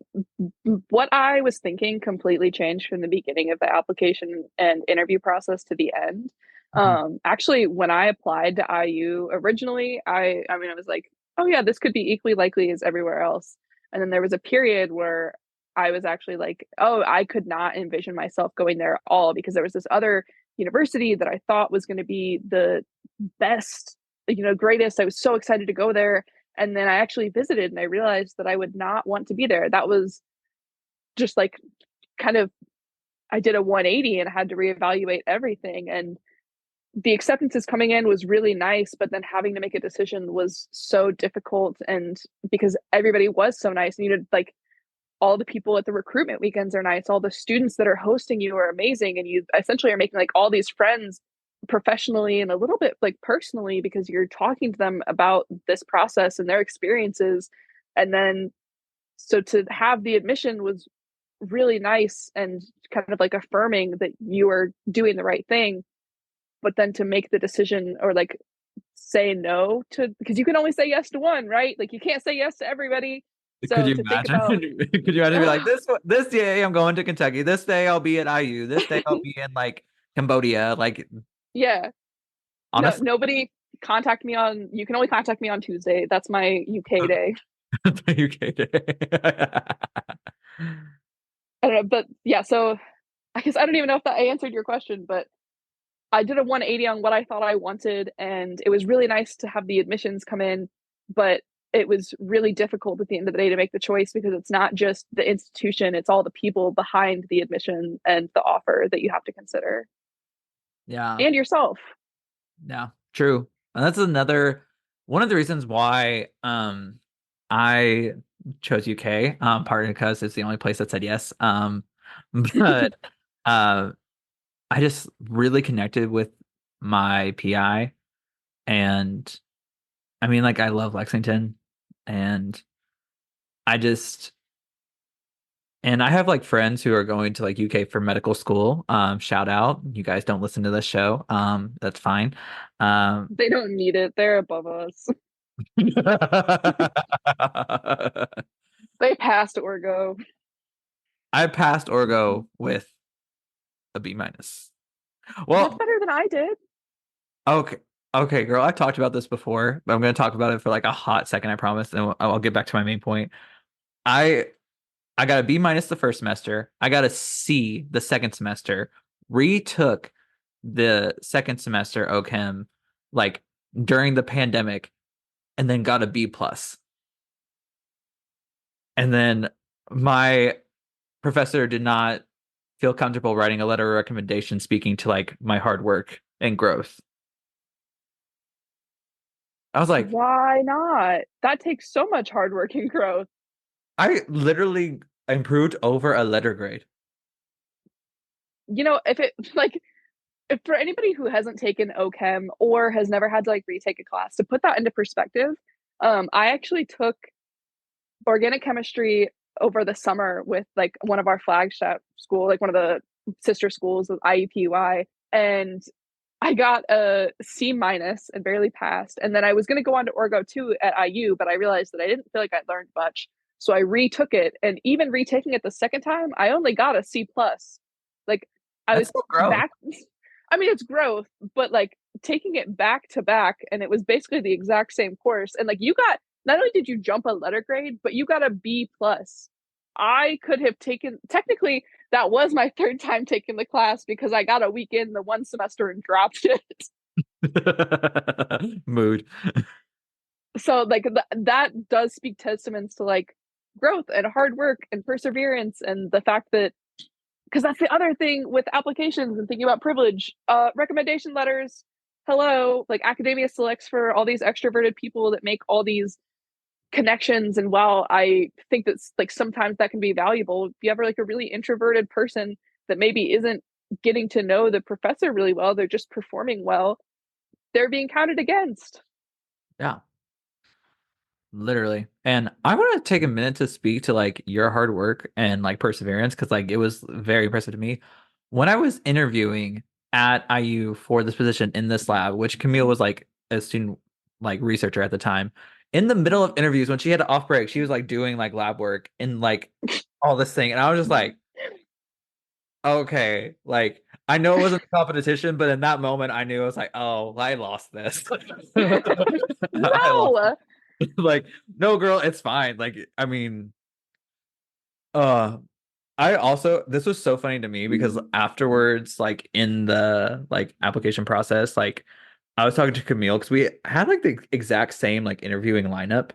What I was thinking completely changed from the beginning of the application and interview process to the end. Mhm. Actually, when I applied to IU originally, I mean, I was like, oh yeah, this could be equally likely as everywhere else. And then there was a period where I was actually like, oh, I could not envision myself going there at all because there was this other university that I thought was going to be the best, greatest. I was so excited to go there, and then I actually visited and I realized that I would not want to be there. That was just like kind of, I did a 180 and had to reevaluate everything. And the acceptances coming in was really nice, but then having to make a decision was so difficult. And because everybody was so nice, and like all the people at the recruitment weekends are nice, all the students that are hosting you are amazing, and you essentially are making like all these friends professionally and a little bit like personally because you're talking to them about this process and their experiences. And then so to have the admission was really nice and kind of like affirming that you are doing the right thing. But then to make the decision or like say no to, because you can only say yes to one, right? Like you can't say yes to everybody. Could So you to think imagine? about, Could you imagine be like this day I'm going to Kentucky. This day I'll be at IU. This day I'll be in like Cambodia. Like yeah, no, honestly, nobody contact me on, you can only contact me on Tuesday. That's my UK day. the UK day. I don't know, but yeah, so I guess I don't even know if that I answered your question, but I did a 180 on what I thought I wanted, and it was really nice to have the admissions come in, but it was really difficult at the end of the day to make the choice because it's not just the institution, it's all the people behind the admission and the offer that you have to consider. Yeah. And yourself. Yeah, true. And that's another one of the reasons why I chose UK, partly because it's the only place that said yes. But uh I just really connected with my PI, and I mean, like, I love Lexington, and I just and I have like friends who are going to like UK for medical school. Shout out. You guys don't listen to this show. That's fine. They don't need it. They're above us. They passed Orgo. I passed Orgo with a B minus. That's Well, better than I did. okay. Okay, girl, I've talked about this before, but I'm going to talk about it for like a hot second, I promise, and I'll get back to my main point. I I got a B minus the first semester. I got a C the second semester. Retook the second semester OChem like during the pandemic, and then got a B plus. And then my professor did not feel comfortable writing a letter of recommendation speaking to like my hard work and growth. I was like, Why not? That takes so much hard work and growth. I literally improved over a letter grade. You know, if it like if for anybody who hasn't taken OChem or has never had to like retake a class, to put that into perspective, I actually took organic chemistry over the summer with like one of our flagship school, like one of the sister schools of IUPUI, and I got a C minus and barely passed. And then I was going to go on to Orgo 2 at IU, but I realized that I didn't feel like I learned much. So I retook it. And even retaking it the second time, I only got a C plus. Like I That's was still growth. back. I mean, it's growth, but like taking it back to back, and it was basically the exact same course. And like you got, not only did you jump a letter grade, but you got a B plus. I could have taken, technically, that was my third time taking the class because I got a week in the one semester and dropped it. Mood. So like that does speak testaments to like growth and hard work and perseverance, and the fact that, because that's the other thing with applications and thinking about privilege, recommendation letters, hello, like academia selects for all these extroverted people that make all these connections. And while I think that's like sometimes that can be valuable, if you have like a really introverted person that maybe isn't getting to know the professor really well, they're just performing well, they're being counted against. Yeah. Literally. And I want to take a minute to speak to like your hard work and like perseverance, because like it was very impressive to me. When I was interviewing at IU for this position in this lab, which Camille was like a student like researcher at the time, in the middle of interviews when she had to off break, she was like doing like lab work and like all this thing. And I was just like, okay, like I know it wasn't a competition, but in that moment I knew I was like, oh, I lost this. I lost No, like, no, girl, it's fine. Like, I mean, uh, I also, this was so funny to me because afterwards, like in the like application process, like I was talking to Camille because we had like the exact same like interviewing lineup,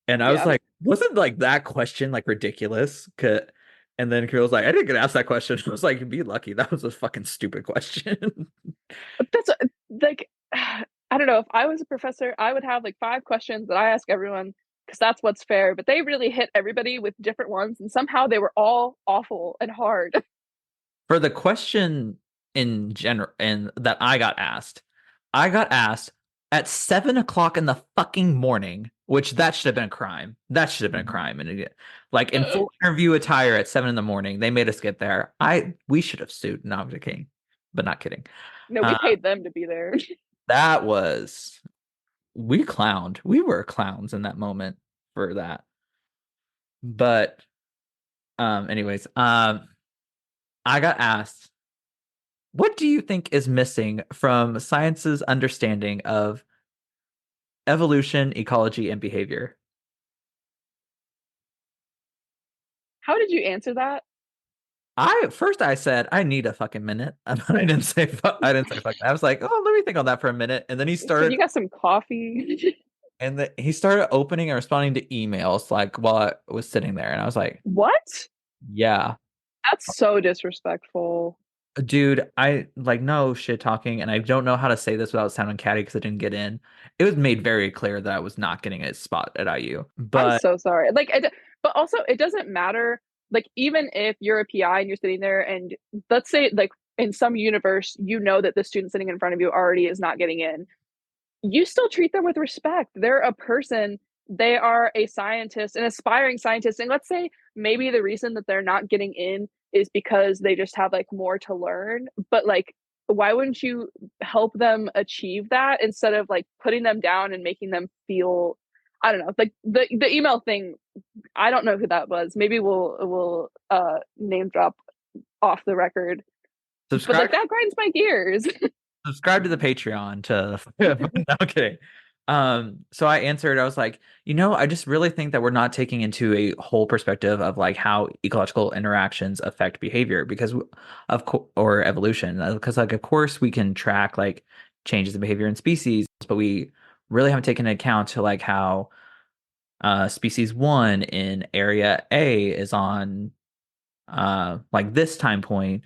and I was yeah, like, wasn't like that question like ridiculous? And then Camille was like, I didn't get asked that question. I was like, be lucky, that was a fucking stupid question. that's like, I don't know, if I was a professor I would have like 5 questions that I ask everyone because that's what's fair, but they really hit everybody with different ones and somehow they were all awful and hard. For the question in general and that I got asked at 7 o'clock in the fucking morning, which that should have been a crime. That should have been a crime. And like in full interview attire at 7 in the morning, they made us get there. We should have sued. No, I'm just kidding, but not kidding. No, we Uh, paid them to be there. that was we clowned. We were clowns in that moment for that. But anyways, I got asked, what do you think is missing from science's understanding of evolution, ecology, and behavior? How did you answer that? I said I need a fucking minute. I didn't say I didn't say fuck. I was like, oh, let me think on that for a minute. And then he So started. you got some coffee. And he started opening and responding to emails like while I was sitting there, and I was like, What? yeah. That's so disrespectful. Dude, I like no shit talking, and I don't know how to say this without sounding catty because I didn't get in. It was made very clear that I was not getting a spot at IU. I'm But so sorry. But also it doesn't matter. Like even if you're a PI and you're sitting there and let's say like in some universe, you know that the student sitting in front of you already is not getting in, you still treat them with respect. They're a person. They are a scientist, an aspiring scientist. And let's say maybe the reason that they're not getting in is because they just have like more to learn. But like, why wouldn't you help them achieve that instead of like putting them down and making them feel, I don't know, like the email thing. I don't know who that was. Maybe we'll name drop off the record. But subscribe like that grinds my gears. subscribe to the Patreon to no I'm kidding. So I answered, I was like, I just really think that we're not taking into a whole perspective of like how ecological interactions affect behavior because or evolution. Because like of course we can track like changes in behavior in species, but we really haven't taken into account to like how species one in area A is on like this time point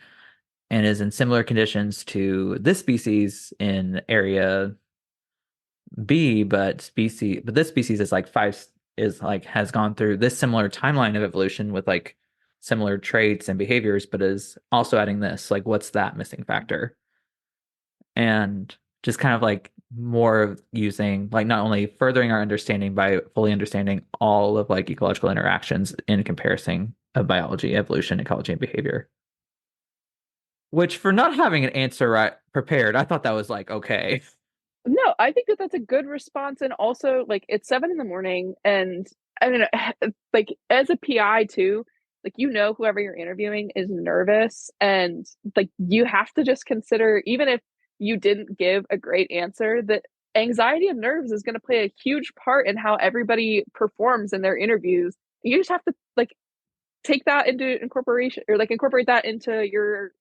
and is in similar conditions to this species in area B, but this species is like is like has gone through this similar timeline of evolution with like similar traits and behaviors, but is also adding this. Like, what's that missing factor? And just kind of like more of using like not only furthering our understanding by fully understanding all of like ecological interactions in comparison of biology, evolution, ecology, and behavior. Which for not having an answer right prepared, I thought that was like okay. No, I think that that's a good response. And also, like, it's 7 in the morning. And I mean, like, as a PI, too, like, whoever you're interviewing is nervous. And, like, you have to just consider, even if you didn't give a great answer, that anxiety and nerves is going to play a huge part in how everybody performs in their interviews. You just have to, like, take that into incorporation or, like, incorporate that into your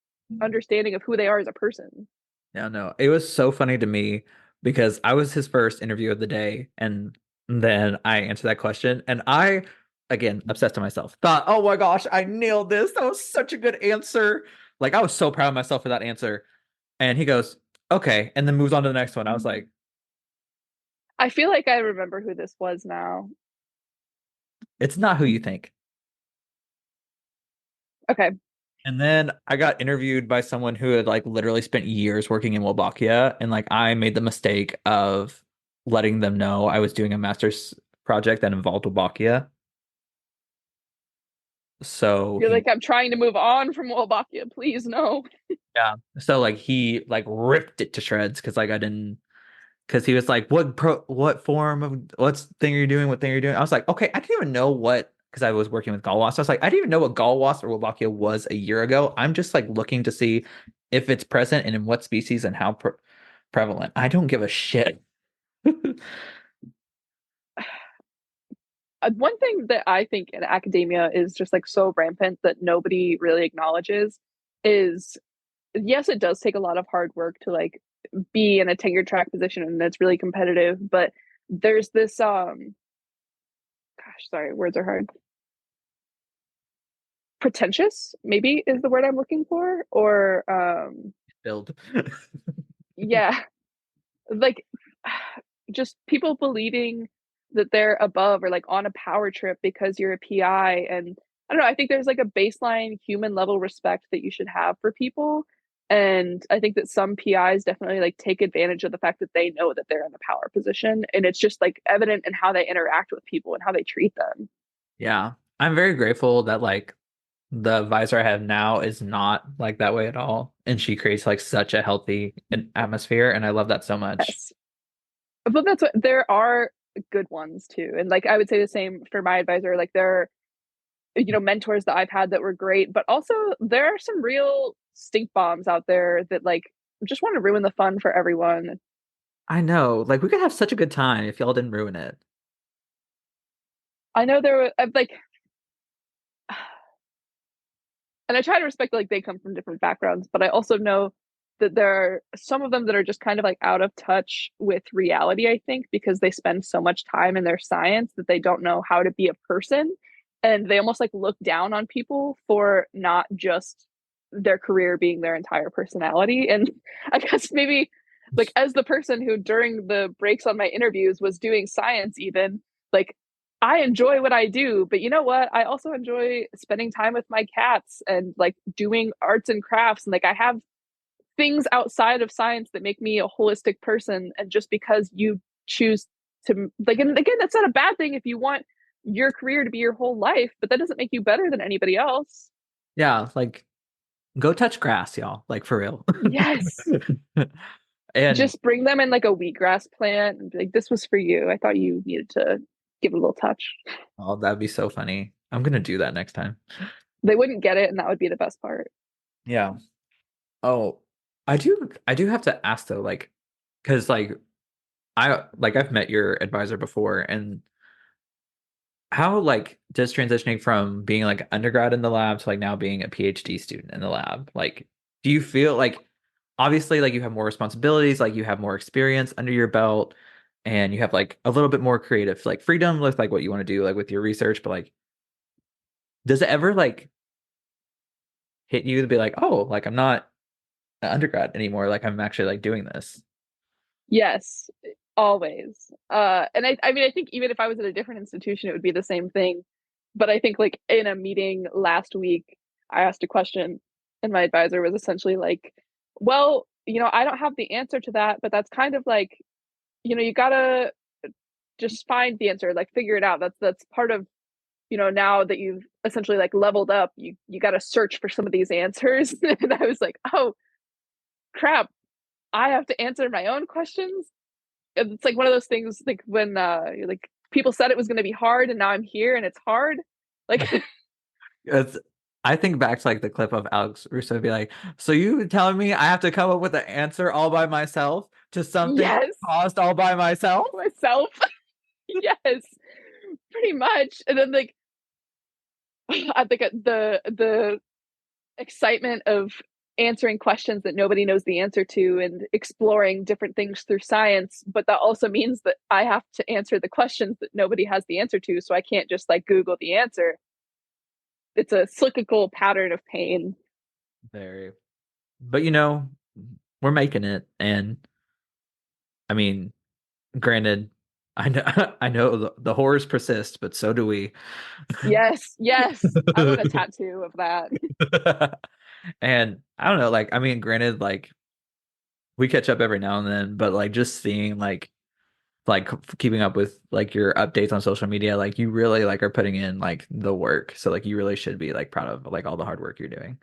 understanding of who they are as a person. Yeah, no, it was so funny to me because I was his first interview of the day, and then I answered that question, and I, again, obsessed with myself, thought, oh my gosh, I nailed this. That was such a good answer. Like, I was so proud of myself for that answer. And he goes, okay, and then moves on to the next one. I was like, I feel like I remember who this was now. it's not who you think. Okay. And then I got interviewed by someone who had like literally spent years working in Wolbachia, and like I made the mistake of letting them know I was doing a master's project that involved Wolbachia. So You're he, like, I'm trying to move on from Wolbachia. Please, no. yeah. So like he like ripped it to shreds because like I didn't because he was like, what form of what thing are you doing? What thing are you doing? I was like, okay, I didn't even know what because I was working with gall wasps. I was like, I didn't even know what gall wasp or Wolbachia was a year ago. I'm just like looking to see if it's present and in what species and how prevalent. I don't give a shit. One thing that I think in academia is just like so rampant that nobody really acknowledges is yes, it does take a lot of hard work to like be in a tenure track position and it's really competitive, but there's this gosh, sorry, words are hard. Pretentious, maybe is the word I'm looking for, or Build. yeah, like just people believing that they're above or like on a power trip because you're a PI. And I don't know, I think there's like a baseline human level respect that you should have for people. And I think that some PIs definitely like take advantage of the fact that they know that they're in a power position. And it's just like evident in how they interact with people and how they treat them. Yeah. I'm very grateful that like the advisor I have now is not like that way at all. And she creates like such a healthy atmosphere. And I love that so much. Yes. But that's what there are good ones too. And like I would say the same for my advisor. Like there are mentors that I've had that were great, but also there are some real stink bombs out there that like just want to ruin the fun for everyone. I know. Like we could have such a good time if y'all didn't ruin it. I know there were like, and I try to respect like they come from different backgrounds, but I also know that there are some of them that are just kind of like out of touch with reality, I think, because they spend so much time in their science that they don't know how to be a person. And they almost like look down on people for not just their career being their entire personality. And I guess maybe like as the person who during the breaks on my interviews was doing science, even like I enjoy what I do, but you know what? I also enjoy spending time with my cats and like doing arts and crafts. And like I have things outside of science that make me a holistic person. And just because you choose to like, and again, that's not a bad thing if you want your career to be your whole life, but that doesn't make you better than anybody else. Yeah, like go touch grass, y'all. Like for real. Yes. And Just bring them in like a wheatgrass plant and be like, this was for you. I thought you needed to give it a little touch. oh, that'd be so funny. I'm gonna do that next time. They wouldn't get it, and that would be the best part. Yeah. Oh, I do have to ask though, like, because I've met your advisor before, and how like does transitioning from being like undergrad in the lab to like now being a PhD student in the lab, like, do you feel like obviously like you have more responsibilities, like you have more experience under your belt, and you have like a little bit more creative like freedom with like what you want to do like with your research, but like does it ever like hit you to be like, oh, like I'm not an undergrad anymore, like I'm actually like doing this? Yes, always. And I mean, I think even if I was at a different institution, it would be the same thing. But I think like in a meeting last week, I asked a question, and my advisor was essentially like, "Well, I don't have the answer to that, but that's kind of like, you gotta just find the answer, like figure it out. That's part of, now that you've essentially like leveled up, you got to search for some of these answers." And I was like, "Oh crap, I have to answer my own questions." It's like one of those things like when like people said it was going to be hard and now I'm here and it's hard. Like It's I think back to like the clip of Alex Russo be like, so you telling me I have to come up with an answer all by myself to something I yes, caused all by myself? myself. Yes, pretty much. And then like I think the excitement of answering questions that nobody knows the answer to and exploring different things through science, but that also means that I have to answer the questions that nobody has the answer to, so I can't just like Google the answer. It's a cyclical pattern of pain. Very. But we're making it, and I mean, granted, I know I know the horrors persist, but so do we. Yes, yes. I want a tattoo of that. And I don't know, like I mean, granted, like we catch up every now and then, but like just seeing like keeping up with like your updates on social media, like you really like are putting in like the work. So like you really should be like proud of like all the hard work you're doing.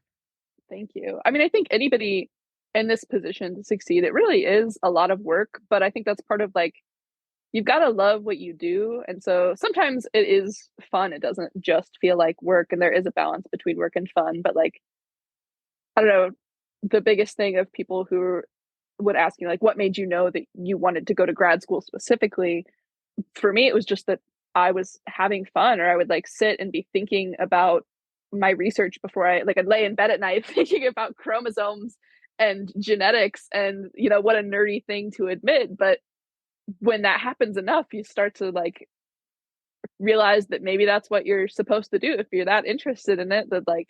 Thank you. I mean, I think anybody in this position to succeed, it really is a lot of work, but I think that's part of like you've got to love what you do. And so sometimes it is fun. It doesn't just feel like work, and there is a balance between work and fun, but like I don't know, the biggest thing of people who would ask you like what made you know that you wanted to go to grad school specifically, for me it was just that I was having fun, or I would like sit and be thinking about my research before I'd lay in bed at night thinking about chromosomes and genetics, and what a nerdy thing to admit, but when that happens enough you start to like realize that maybe that's what you're supposed to do if you're that interested in it, that like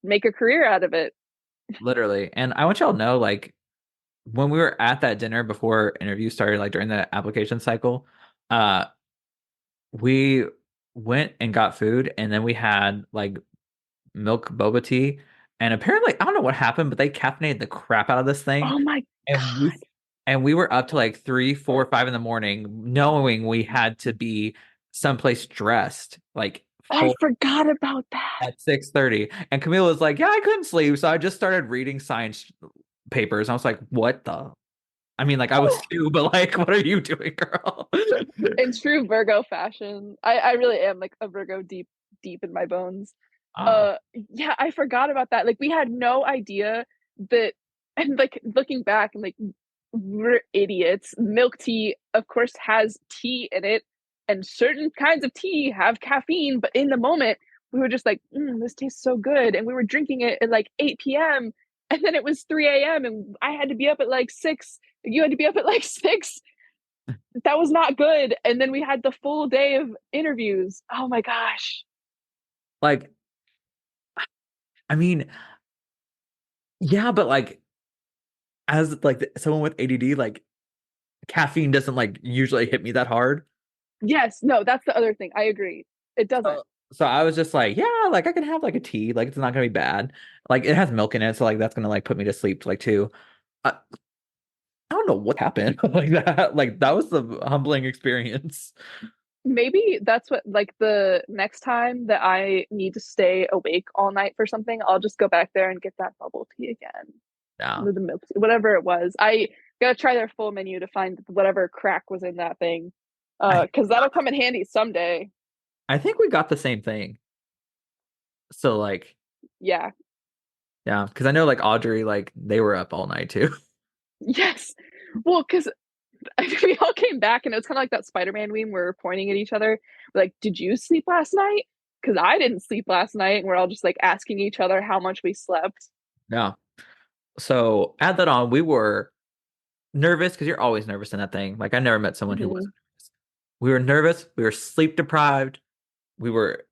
make a career out of it. Literally. And I want y'all to know, like, when we were at that dinner before interviews started, like during the application cycle, uh, we went and got food, and then we had like milk boba tea. And apparently, I don't know what happened, but they caffeinated the crap out of this thing. Oh my And god, we were up to like 3, 4, 5 in the morning, knowing we had to be someplace dressed like I full forgot about that. at 6:30. And Camille was like, "Yeah, I couldn't sleep, so I just started reading science papers." I was like, "What the?" I mean, like I was too, but like, what are you doing, girl? In true Virgo fashion, I really am like a Virgo deep in my bones. Ah, Yeah, I forgot about that. Like we had no idea that, and like looking back and like we're idiots. Milk tea, of course, has tea in it, and certain kinds of tea have caffeine, but in the moment we were just like, this tastes so good. And we were drinking it at like 8 p.m. And then it was 3 a.m. and I had to be up at like 6. You had to be up at like 6. That was not good. And then we had the full day of interviews. Oh my gosh. Like, I mean, yeah, but like as like someone with ADD, like caffeine doesn't like usually hit me that hard. Yes, no, that's the other thing. I agree. It doesn't. So I was just like, yeah, like I can have like a tea, like it's not gonna be bad. Like it has milk in it, so like that's gonna like put me to sleep like too. I don't know what happened like that. Like that was the humbling experience. Maybe that's what, like, the next time that I need to stay awake all night for something, I'll just go back there and get that bubble tea again. Yeah. The milk tea, whatever it was. I gotta try their full menu to find whatever crack was in that thing. I Because that'll come in handy someday. I think we got the same thing. So like, Yeah. yeah, because I know like Audrey, like they were up all night too. Yes. Well, because we all came back and it was kind of like that Spider-Man meme where we're pointing at each other. Like, did you sleep last night? Because I didn't sleep last night. And we're all just like asking each other how much we slept. Yeah. So add that on, we were nervous because you're always nervous in that thing. Like I never met someone who Hmm. wasn't nervous. We were nervous, we were sleep deprived, we were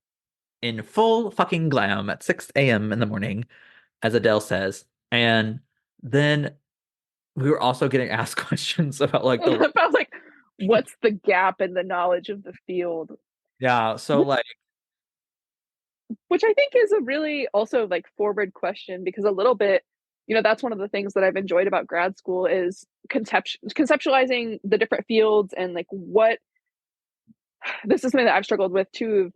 in full fucking glam at 6 a.m. in the morning, as Adele says. And then we were also getting asked questions about like the I was like, what's the gap in the knowledge of the field? yeah, so Which like which I think is a really also like forward question because a little bit, that's one of the things that I've enjoyed about grad school is conceptualizing the different fields and like what this is something that I've struggled with too,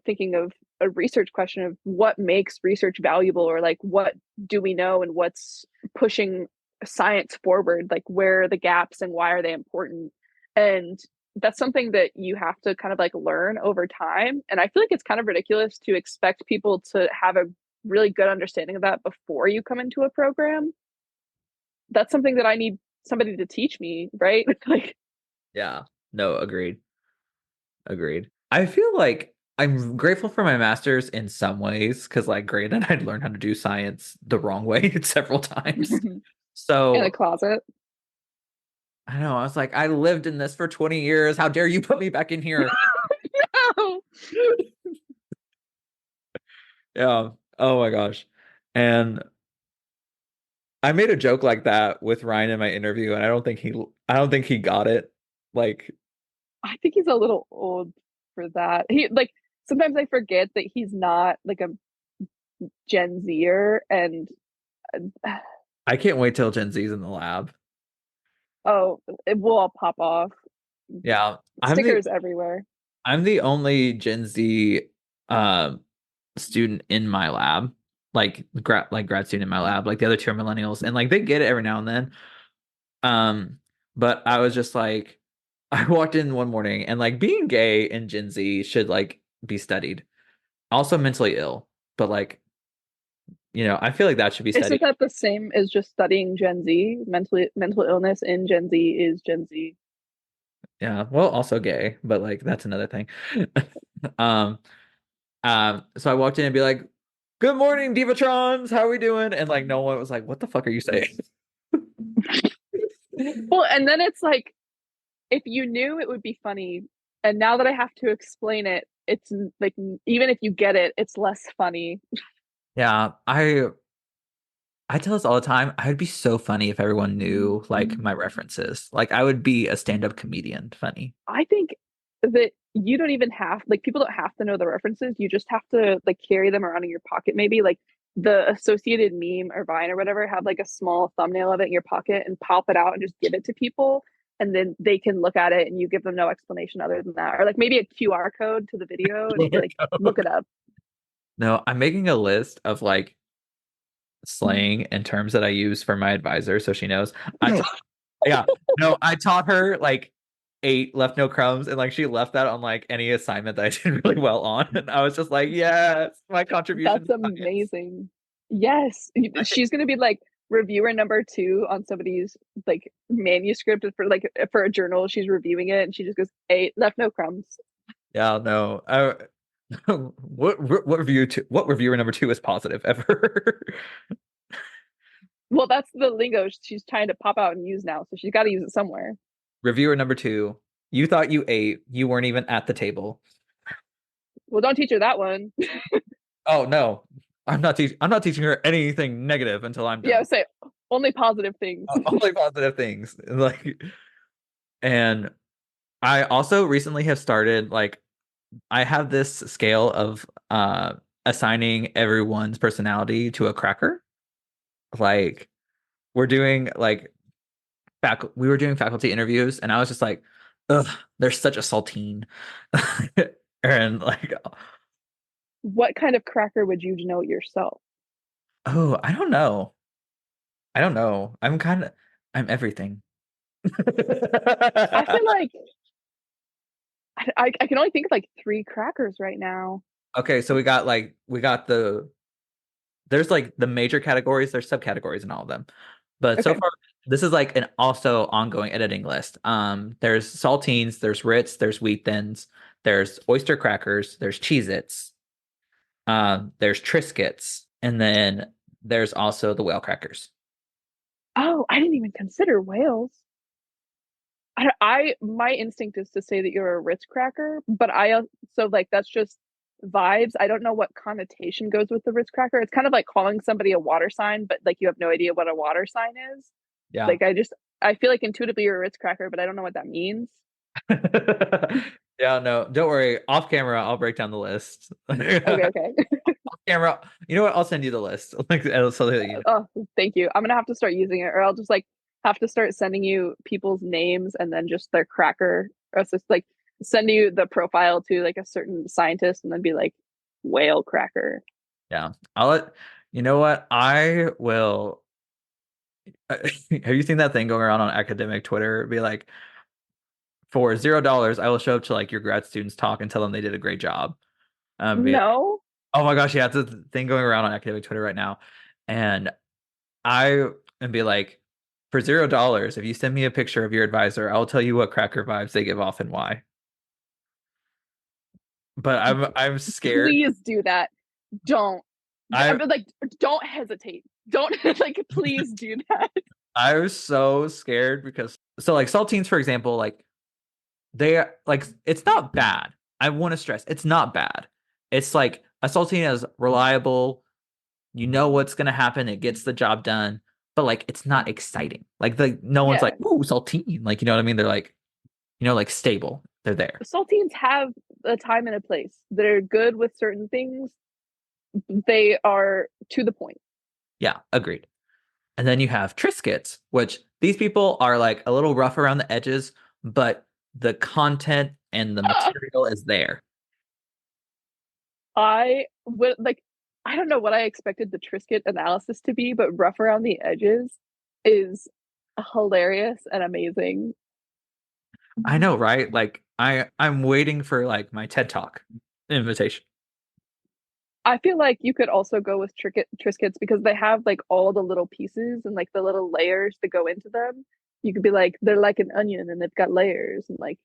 thinking of a research question of what makes research valuable or like what do we know and what's pushing science forward, like where are the gaps and why are they important? And that's something that you have to kind of like learn over time. And I feel like it's kind of ridiculous to expect people to have a really good understanding of that before you come into a program. That's something that I need somebody to teach me, right? Like, yeah, no, agreed. Agreed. I feel like I'm grateful for my master's in some ways because, like, granted, I'd learned how to do science the wrong way several times. in a So closet. I know I was like, I lived in this for 20 years. How dare you put me back in here? No. Yeah. Oh my gosh. And I made a joke like that with Ryan in my interview, and I don't think he got it. Like, I think he's a little old for that. He like sometimes I forget that he's not like a Gen Zer and I can't wait till Gen Z's in the lab. oh, it will all pop off. Yeah. Stickers everywhere. I'm the only Gen Z um student in my lab, like grad student in my lab. Like the other two are millennials, and like they get it every now and then. But I was just like, I walked in one morning, and like being gay in Gen Z should like be studied. Also mentally ill, but like I feel like that should be Isn't studied. that the same as just studying Gen Z? Mental illness in Gen Z is Gen Z. Yeah, well, also gay, but like that's another thing. Um, so I walked in and be like, "Good morning, Divatrons. How are we doing?" And like no one was like, "What the fuck are you saying?" Well, and then it's like if you knew it would be funny, and now that I have to explain it, it's like even if you get it, it's less funny. Yeah, I tell this all the time. I'd be so funny if everyone knew like my references. Like I would be a stand-up comedian funny. I think that you don't even have like people don't have to know the references. You just have to like carry them around in your pocket. Maybe like the associated meme or Vine or whatever, have like a small thumbnail of it in your pocket and pop it out and just give it to people. And then they can look at it and you give them no explanation other than that. Or like maybe a QR code to the video and be like, look it up. No, I'm making a list of like slang and terms that I use for my advisor so she knows. Yeah, no, I taught her like eight left no crumbs and like she left that on like any assignment that I did really well on. And I was just like, yes, my contribution That's to science. amazing. Yes. I think She's gonna be like reviewer number two on somebody's like manuscript for a journal. She's reviewing it and she just goes, eight, left no crumbs. yeah, no. What reviewer number two is positive ever? Well, that's the lingo she's trying to pop out and use now, so she's got to use it somewhere. Reviewer number two, you thought you ate, you weren't even at the table. Well, don't teach her that one. Oh no, I'm not teaching her anything negative until I'm Yeah, done. say only positive things. Only positive things. Like, and I also recently have started like I have this scale of assigning everyone's personality to a cracker. Like we're doing like we were doing faculty interviews and I was just like, ugh, they're such a saltine. And like, What kind of cracker would you denote yourself? oh, I don't know. I don't know. I'm everything. I feel like I can only think of like three crackers right now. Okay, so we got there's like the major categories, there's subcategories in all of them. But so Okay. far, this is like an also ongoing editing list. There's saltines, there's Ritz, there's wheat thins, there's oyster crackers, there's Cheez-Its, there's Triscuits, and then there's also the whale crackers. Oh, I didn't even consider whales. My instinct is to say that you're a Ritz cracker, but so like that's just vibes. I don't know what connotation goes with the Ritz cracker. It's kind of like calling somebody a water sign, but like you have no idea what a water sign is. Yeah. Like I feel like intuitively you're a Ritz cracker, but I don't know what that means. Yeah, no, don't worry. Off camera, I'll break down the list. Okay, Off okay. camera, you know what? I'll send you the list. Like, so that you know. Oh, thank you. I'm gonna have to start using it, or I'll just like have to start sending you people's names and then just their cracker, or just like send you the profile to like a certain scientist and then be like whale cracker. Yeah, I'll let you know what I will. Have you seen that thing going around on academic Twitter? Be like, for $0, I will show up to like your grad students talk and tell them they did a great job. Be like, No, oh my gosh, yeah, it's a thing going around on academic Twitter right now, and I and be like, for $0, if you send me a picture of your advisor, I'll tell you what cracker vibes they give off and why. But I'm scared. please do that. Don't. I But like, don't hesitate. Don't like, please do that. I was so scared because so like saltines, for example, like they like it's not bad. I want to stress it's not bad. It's like a saltine is reliable. You know what's gonna happen. It gets the job done, but like it's not exciting. Like the no one's Yeah, like, ooh, saltine. Like you know what I mean? They're like, like stable. They're there. saltines have a time and a place. They're good with certain things. They are to the point. Yeah, agreed. And then you have Triscuits, which these people are like a little rough around the edges, but the content and the material is there. I would like I don't know what I expected the Trisket analysis to be, but rough around the edges is hilarious and amazing. I know, right? Like I'm waiting for like my TED Talk invitation. I feel like you could also go with Triscuits because they have like all the little pieces and like the little layers that go into them. You could be like they're like an onion and they've got layers and like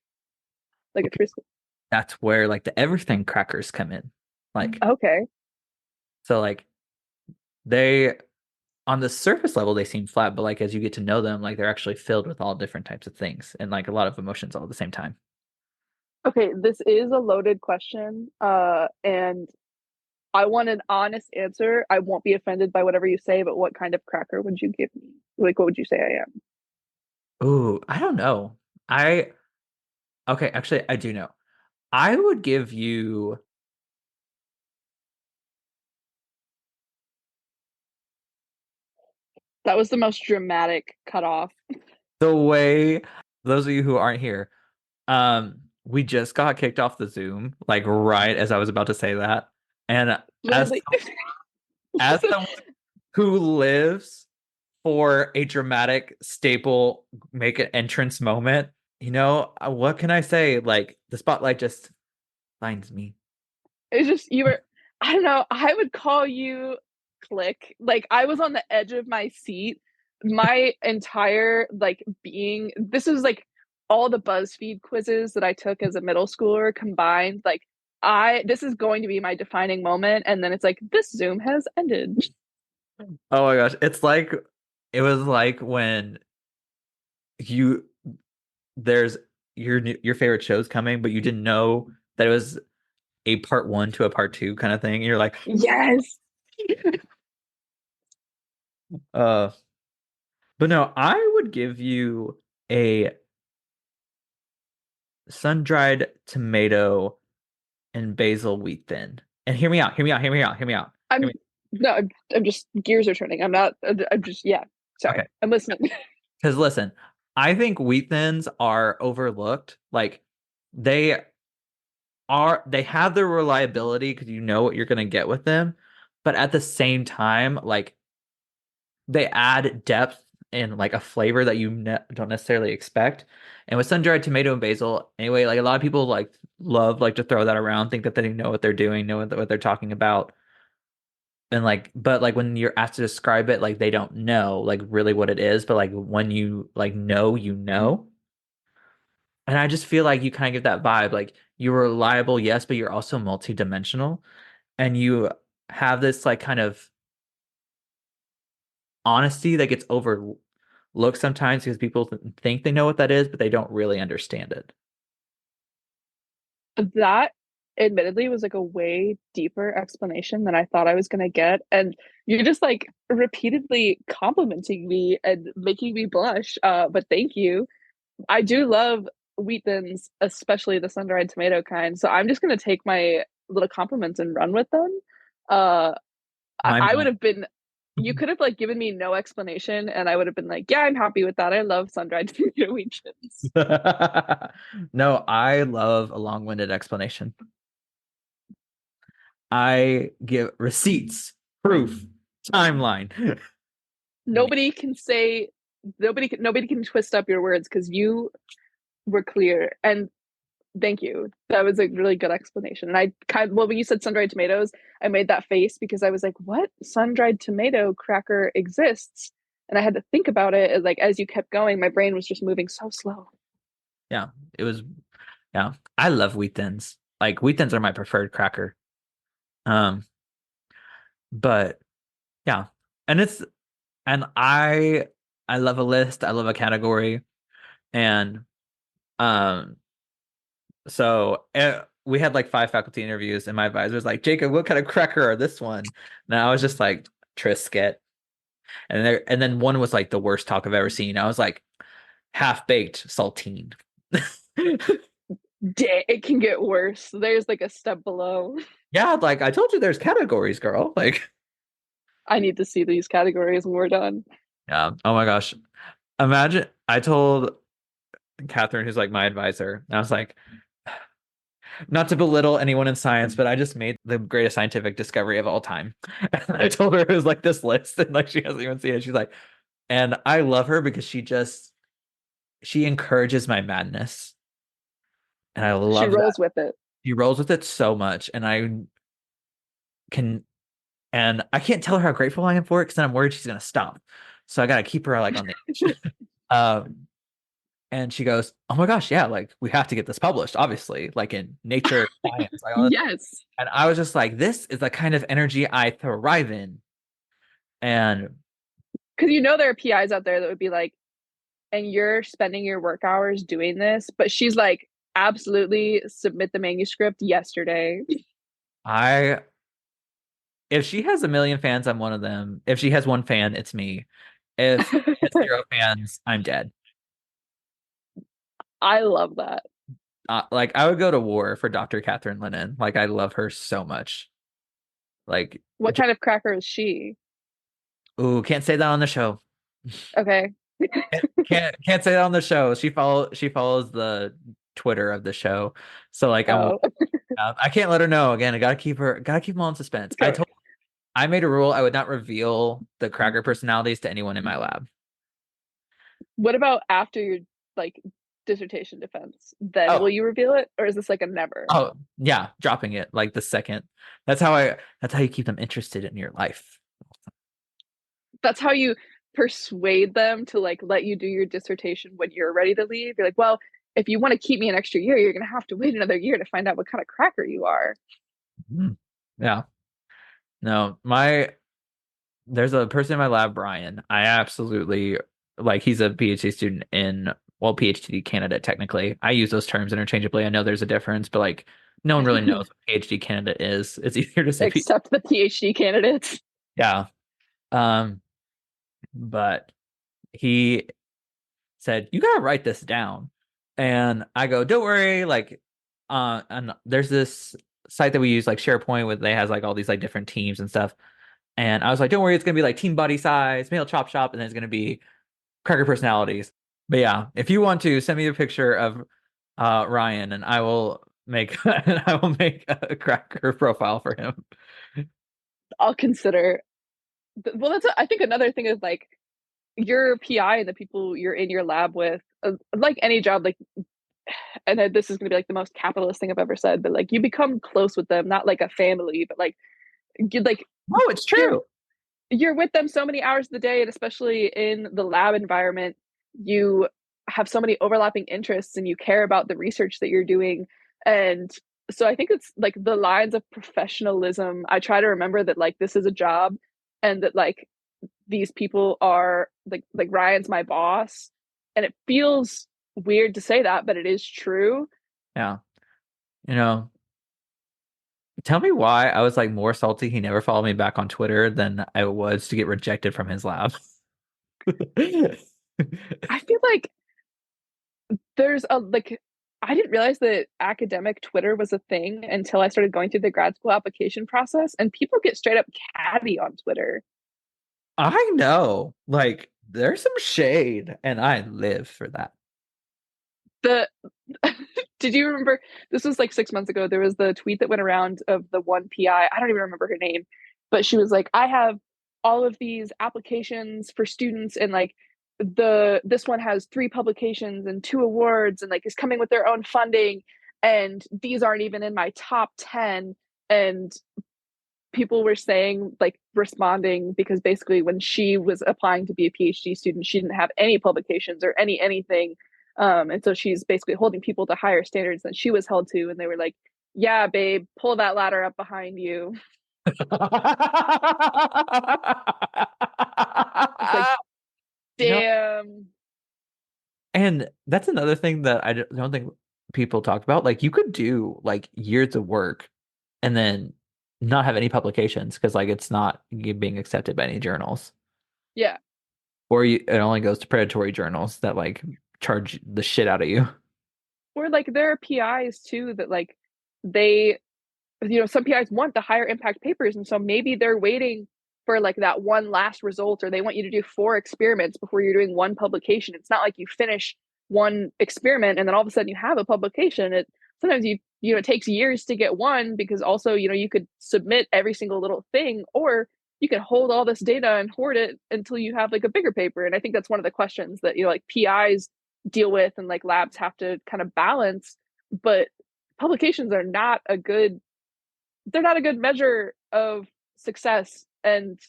a Trisket. That's where like the everything crackers come in. Like Okay. so like they on the surface level they seem flat, but like as you get to know them, like they're actually filled with all different types of things and like a lot of emotions all at the same time. Okay, this is a loaded question. And I want an honest answer. I won't be offended by whatever you say, but what kind of cracker would you give me? Like, what would you say I am? Ooh, I don't know. I okay, actually I do know. I would give you That was the most dramatic cutoff. the way those of you who aren't here, we just got kicked off the Zoom, like right as I was about to say that. And as Literally. as someone who lives for a dramatic staple make an entrance moment, what can I say? Like the spotlight just finds me. It's just you were I don't know, I would call you click. Like I was on the edge of my seat. My entire like being this is like all the BuzzFeed quizzes that I took as a middle schooler combined. Like I this is going to be my defining moment and then it's like this Zoom has ended. Oh my gosh. It's like it was like when you there's your favorite show's coming, but you didn't know that it was a part one to a part two kind of thing. And you're like, Yes. uh, but no, I would give you a sun-dried tomato and basil wheat thin. And hear me out, hear me out, hear me out, hear me out. Hear I'm me. no, I'm just gears are turning. I'm not. I'm just yeah. Sorry, Okay. I'm listening. Because listen, I think wheat thins are overlooked. Like they they have their reliability because you know what you're gonna get with them, but at the same time, like they add depth and like a flavor that you don't necessarily expect. And with sun-dried tomato and basil, anyway, like a lot of people like love like to throw that around, think that they know what they're doing, know what they're talking about. And like, but like when you're asked to describe it, like they don't know like really what it is, but like when you like know, you know. And I just feel like you kind of give that vibe, like you're reliable, yes, but you're also multi-dimensional, and you have this like kind of honesty that gets overlooked sometimes because people think they know what that is, but they don't really understand it. That admittedly was like a way deeper explanation than I thought I was gonna get, and you're just like repeatedly complimenting me and making me blush. But thank you. I do love wheat thins, especially the sun-dried tomato kind. So I'm just gonna take my little compliments and run with them. Uh, My I would man. have been. You could have like given me no explanation, and I would have been like, "Yeah, I'm happy with that. I love sun-dried tomato wheat thins." No, I love a long-winded explanation. I give receipts, proof, timeline. Nobody can say nobody can twist up your words because you were clear. And thank you. That was a really good explanation. And I kind of, well, when you said sun-dried tomatoes, I made that face because I was like, what sun-dried tomato cracker exists? And I had to think about it. Like as you kept going, my brain was just moving so slow. Yeah, it was. Yeah, I love wheat thins. Like wheat thins are my preferred cracker. Um, but yeah, and it's and I love a list. I love a category, and um, so we had like five faculty interviews, and my advisor was like, "Jacob, what kind of cracker are this one?" And I was just like, Triscuit, and then one was like the worst talk I've ever seen. I was like, half baked saltine. It can get worse. There's like a step below. Yeah, like I told you, there's categories, girl. Like, I need to see these categories when we're done. yeah. Oh my gosh. Imagine I told Catherine, who's like my advisor, and I was like, not to belittle anyone in science, but I just made the greatest scientific discovery of all time. And I told her it was like this list, and like she hasn't even seen it. She's like, and I love her because she encourages my madness. And I She love that. rolls with it. She rolls with it so much. Can, and I can't tell her how grateful I am for it because then I'm worried she's gonna stop. So I gotta keep her like on the edge. Um, and she goes, "Oh my gosh, yeah, like we have to get this published, obviously, like in Nature, Science, like all this." Yes. And I was just like, "This is the kind of energy I thrive in." And Because you know there are PIs out there that would be like, and you're spending your work hours doing this, but she's like, absolutely submit the manuscript yesterday. I, if she has a million fans, I'm one of them. If she has one fan, it's me. If she has zero fans, I'm dead. I love that. Like I would go to war for Dr. Catherine Lennon. Like I love her so much. Like, What kind of cracker is she? ooh, can't say that on the show. Okay. Can't say that on the show. She follows the Twitter of the show, so like Oh, I can't let her know again. I gotta keep them all in suspense. correct. I made a rule I would not reveal the cracker personalities to anyone in my lab. What about after your like dissertation defense? Then Oh, will you reveal it, or is this like a never? oh yeah, dropping it like the second. That's how you keep them interested in your life. That's how you persuade them to like let you do your dissertation when you're ready to leave. You're like, well, if you want to keep me an extra year, you're gonna have to wait another year to find out what kind of cracker you are. Mhm. Yeah. No, my there's a person in my lab, Brian. I absolutely like he's a PhD student in well, PhD candidate technically. I use those terms interchangeably. I know there's a difference, but like no one really knows what PhD candidate is. It's easier to say P Except the PhD candidates. yeah. Um, but he said, "You gotta write this down." And I go, "Don't worry, like and there's this site that we use like SharePoint with they has like all these like different teams and stuff. And I was like, don't worry, it's gonna be like team body size, male chop shop, and then it's gonna be cracker personalities. But yeah, if you want to send me a picture of Ryan and I will make and I will make a cracker profile for him. I'll consider. Well, I think another thing is like your PI and the people you're in your lab with, like any job, like, and this is going to be like the most capitalist thing I've ever said, but like you become close with them, not like a family, but like you like Oh, it's you're true. you're with them so many hours of the day, and especially in the lab environment, you have so many overlapping interests and you care about the research that you're doing. And so I think it's like the lines of professionalism. I try to remember that like this is a job and that like these people are like Ryan's my boss. And it feels weird to say that, but it is true. Yeah. You know, tell me why I was like more salty he never followed me back on Twitter than I was to get rejected from his lab. I feel like there's a like I didn't realize that academic Twitter was a thing until I started going through the grad school application process, and people get straight up catty on Twitter. I know, like, there's some shade, and I live for that. The did you remember this was like 6 months ago? There was the tweet that went around of the one PI. I don't even remember her name, but she was like, I have all of these applications for students, and like this one has 3 publications and 2 awards, and like is coming with their own funding, and these aren't even in my top 10. And people were saying like responding because basically when she was applying to be a PhD student, she didn't have any publications or anything. And so she's basically holding people to higher standards than she was held to. And they were like, yeah, babe, pull that ladder up behind you. It's like, You know, damn. and that's another thing that I don't think people talk about. Like, you could do like years of work and then not have any publications because like it's not being accepted by any journals, Yeah. or it only goes to predatory journals that like charge the shit out of you. Or like there are PIs too that like they some PIs want the higher impact papers. And so maybe they're waiting for like that one last result, or they want you to do 4 experiments before you're doing one publication. It's not like you finish one experiment and then all of a sudden you have a publication. It sometimes it takes years to get one, because also, you could submit every single little thing, or you can hold all this data and hoard it until you have like a bigger paper. And I think that's one of the questions that, like PIs deal with and like labs have to kind of balance. But publications are not a good they're not a good measure of success. And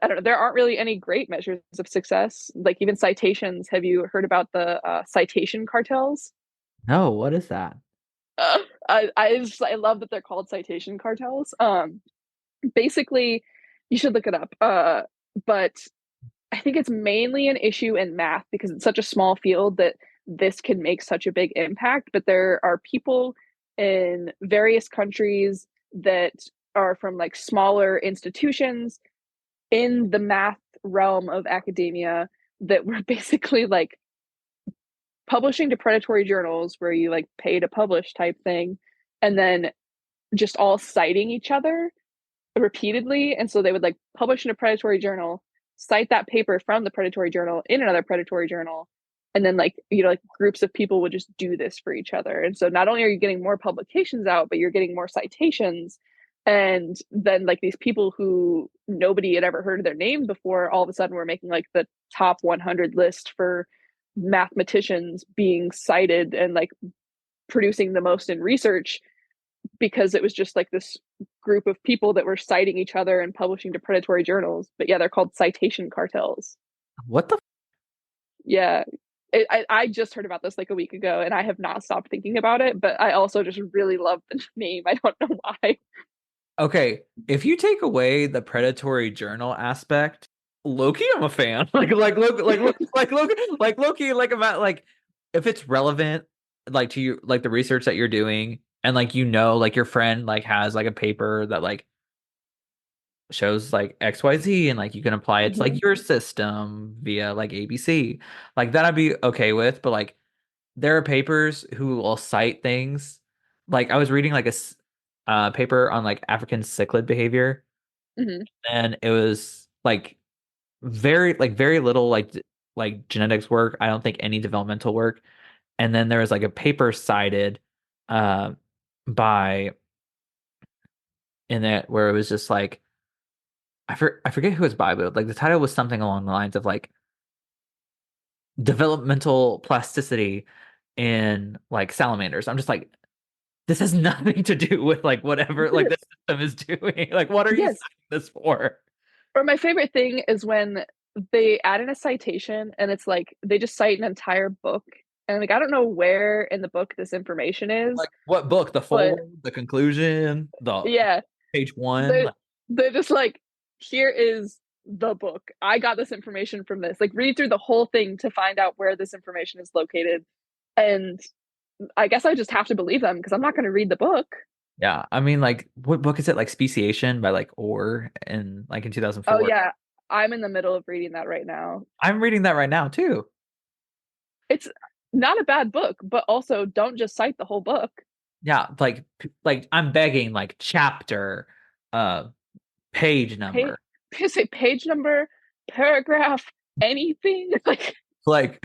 I don't know, there aren't really any great measures of success, like even citations. Have you heard about the citation cartels? No, what is that? uh, I love that they're called citation cartels. Basically, you should look it up, but I think it's mainly an issue in math because it's such a small field that this can make such a big impact. But there are people in various countries that are from like smaller institutions in the math realm of academia that were basically like publishing to predatory journals where you like pay to publish type thing, and then just all citing each other repeatedly. And so they would like publish in a predatory journal, cite that paper from the predatory journal in another predatory journal, and then like like groups of people would just do this for each other. And so not only are you getting more publications out, but you're getting more citations. And then like these people who nobody had ever heard of their names before, all of a sudden were making like the top 100 list for mathematicians being cited and like producing the most in research, because it was just like this group of people that were citing each other and publishing to predatory journals. But yeah, they're called citation cartels. What the? Yeah. I just heard about this like a week ago, and I have not stopped thinking about it, but I also just really love the name. I don't know why. Okay, if you take away the predatory journal aspect, Loki, I'm a fan. Loki, like about like if it's relevant, like to you, like the research that you're doing, and like like your friend like has like a paper that like shows like XYZ and like you can apply it to Mhm. like your system via like ABC. Like that I'd be okay with, but like there are papers who will cite things. Like I was reading like paper on like African cichlid behavior, Mhm. and it was like very little like genetics work. I don't think any developmental work. And then there was like a paper cited uh by in it where it was just like I forget who it's by, but like the title was something along the lines of like developmental plasticity in like salamanders. I'm just like, this has nothing to do with like whatever like the system is doing. Like, what are you Yes. citing this for? Or my favorite thing is when they add in a citation and it's like they just cite an entire book. And like I don't know where in the book this information is, Like, what book? The but forward, the conclusion, the yeah, page one. they Like, they're just like, here is the book. I got this information from this. Like read through the whole thing to find out where this information is located. And I guess I just have to believe them because I'm not going to read the book. yeah, I mean, like, what book is it? Like Speciation by like Orr in like in Oh 2004. yeah, I'm in the middle of reading that right now. I'm reading that right now too. It's not a bad book, but also don't just cite the whole book. Yeah, like I'm begging like chapter, uh, page Page, number. say page number, paragraph, anything. Like Like,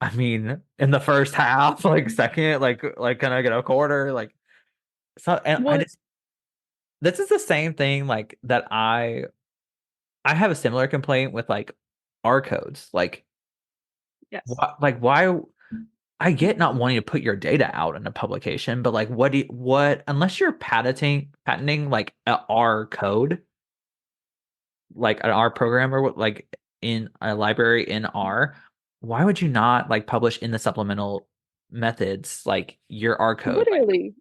I mean, in the first half, like second, like can I get a quarter? Like, so and I well, just this is the same thing like that I have a similar complaint with like R codes. yes. Like why I get not wanting to put your data out in a publication, but like what unless you're patenting like a R code, like an R program or what like in a library in R, why would you not like publish in the supplemental methods like your R code? Like Literally.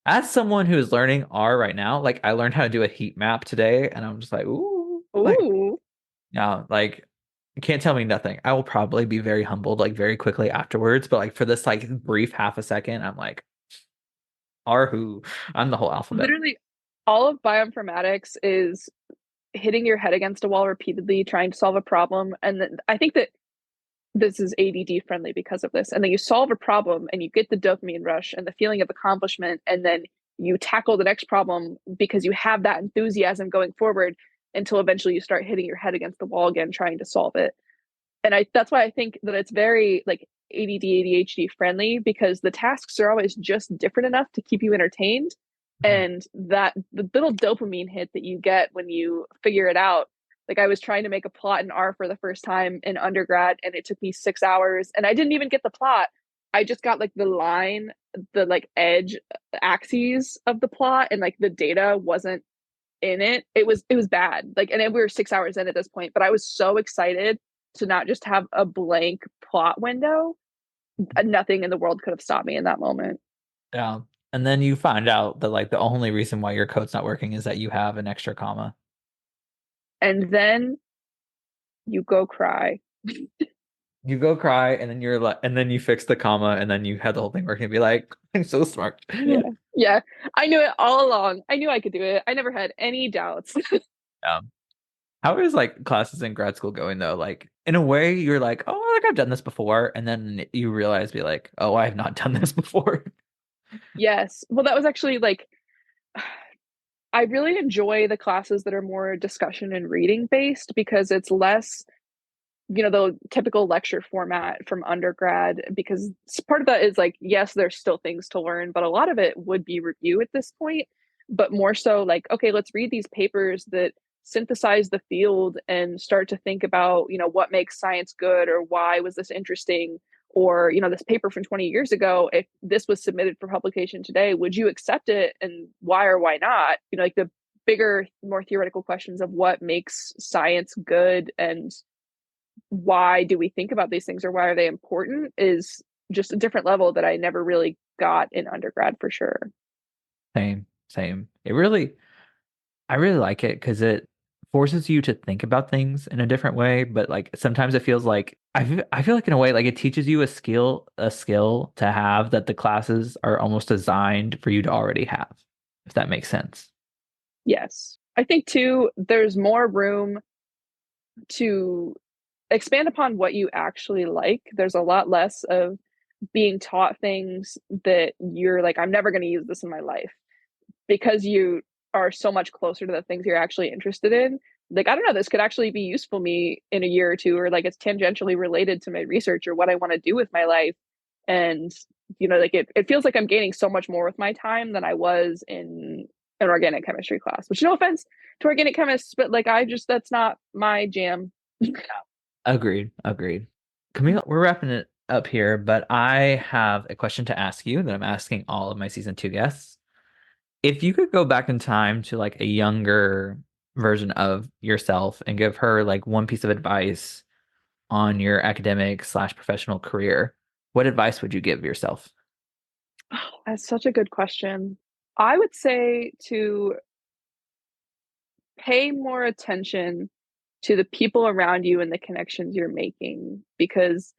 as someone who is learning R right now, like I learned how to do a heat map today and I'm just like, ooh, like Ooh. no, like you can't tell me nothing. I will probably be very humbled like very quickly afterwards, but like for this like brief half a second, I'm like, R who? I'm the whole alphabet. Literally all of bioinformatics is hitting your head against a wall repeatedly, trying to solve a problem. And then I think that this is ADD friendly because of this. And then you solve a problem and you get the dopamine rush and the feeling of accomplishment. And then you tackle the next problem because you have that enthusiasm going forward until eventually you start hitting your head against the wall again, trying to solve it. And that's why I think that it's very like ADD, ADHD friendly because the tasks are always just different enough to keep you entertained. Mhm. And that the little dopamine hit that you get when you figure it out. Like I was trying to make a plot in R for the first time in undergrad and it took me 6 hours and I didn't even get the plot. I just got like the line, the like edge axes of the plot and like the data wasn't in it. It was bad. Like and we were 6 hours in at this point, but I was so excited to not just have a blank plot window. Nothing in the world could have stopped me in that moment. Yeah. And then you find out that like the only reason why your code's not working is that you have an extra comma. And then you go cry. You go cry and then you're like and then you fix the comma and then you have the whole thing working and be like, I'm so smart. Yeah. Yeah. I knew it all along. I knew I could do it. I never had any doubts. Um, how is like classes in grad school going though? Like in a way you're like, oh, like I've done this before, and then you realize be like, oh, I have not done this before. Yes. Well, that was actually like I really enjoy the classes that are more discussion and reading based because it's less the typical lecture format from undergrad because part of that is like yes there's still things to learn but a lot of it would be review at this point but more so like okay let's read these papers that synthesize the field and start to think about what makes science good or why was this interesting or this paper from 20 years ago if this was submitted for publication today would you accept it and why or why not like the bigger more theoretical questions of what makes science good and why do we think about these things or why are they important is just a different level that I never really got in undergrad for sure. Same. Same. I really like it because it forces you to think about things in a different way, but like sometimes it feels like I feel like in a way like it teaches you a skill to have that the classes are almost designed for you to already have, if that makes sense. Yes. I think too, there's more room to expand upon what you actually like. There's a lot less of being taught things that you're like, I'm never going to use this in my life because you are so much closer to the things you're actually interested in. Like, I don't know, this could actually be useful me in a year or two, or like it's tangentially related to my research or what I want to do with my life. And, like it feels like I'm gaining so much more with my time than I was in an organic chemistry class, which no offense to organic chemists, but like that's not my jam. Agreed. Agreed. Camille, we're wrapping it up here, but I have a question to ask you that I'm asking all of my season two guests. If you could go back in time to like a younger version of yourself and give her like one piece of advice on your academic slash professional career, what advice would you give yourself? That's such a good question. I would say to pay more attention to the people around you and the connections you're making, because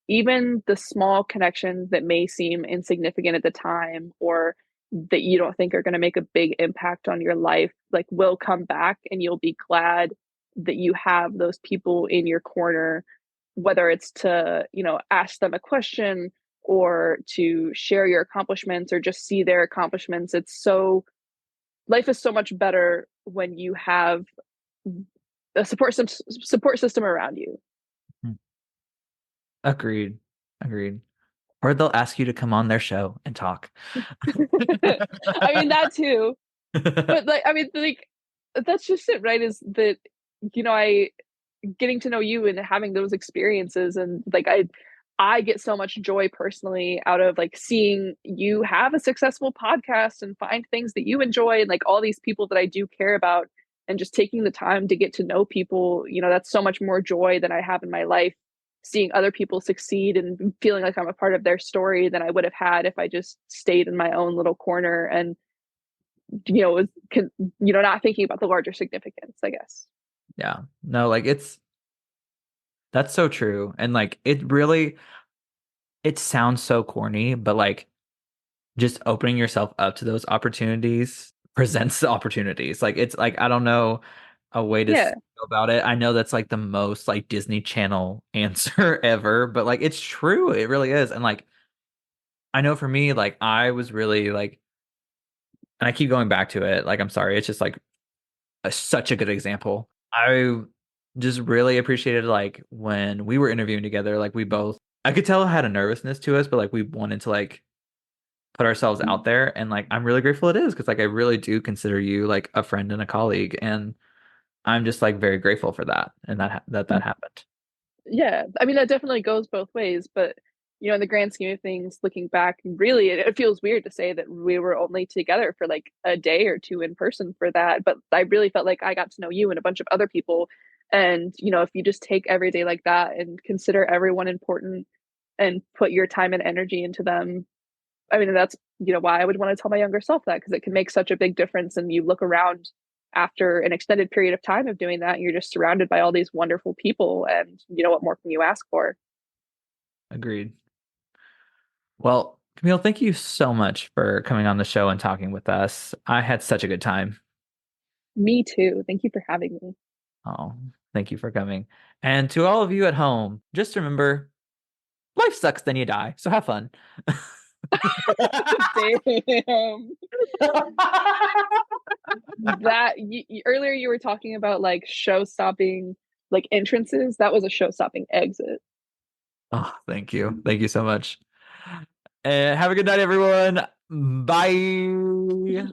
even the small connections that may seem insignificant at the time or that you don't think are going to make a big impact on your life like will come back, and you'll be glad that you have those people in your corner, whether it's to ask them a question or to share your accomplishments or just see their accomplishments. It's so Life is so much better when you have a support system around you. Hmm. Agreed. Agreed. Or they'll ask you to come on their show and talk. I mean that too, but like I mean like that's just it, right? Is that I getting to know you and having those experiences, and like I get so much joy personally out of like seeing you have a successful podcast and find things that you enjoy, and like all these people that I do care about, and just taking the time to get to know people, that's so much more joy than I have in my life, seeing other people succeed and feeling like I'm a part of their story than I would have had if I just stayed in my own little corner and was not thinking about the larger significance, I guess. Yeah. No, like that's so true. And like it sounds so corny, but like just opening yourself up to those opportunities presents the opportunities. Like it's like I don't know a way to Yeah. go about it. I know that's like the most like Disney Channel answer ever, but like it's true. It really is. And like I know for me, like I was really like, and I keep going back to it. Like I'm sorry, it's just like such a good example. I just really appreciated like when we were interviewing together, like we both, I could tell had a nervousness to us, but like we wanted to like put ourselves out there, and like I'm really grateful it is because like I really do consider you like a friend and a colleague, and I'm just like very grateful for that and that happened. Yeah, I mean that definitely goes both ways, but in the grand scheme of things, looking back, really it feels weird to say that we were only together for like a day or two in person for that, but I really felt like I got to know you and a bunch of other people. And if you just take every day like that and consider everyone important and put your time and energy into them, I mean, that's why I would want to tell my younger self that, because it can make such a big difference. And you look around after an extended period of time of doing that, and you're just surrounded by all these wonderful people, and what more can you ask for? Agreed. Well, Camille, thank you so much for coming on the show and talking with us. I had such a good time. Me too. Thank you for having me. Oh, thank you for coming. And to all of you at home, just remember, life sucks, then you die. So have fun. Damn. Earlier you were talking about like show stopping like entrances. That was a show stopping exit. Oh, thank you. Thank you so much. And have a good night, everyone. Bye.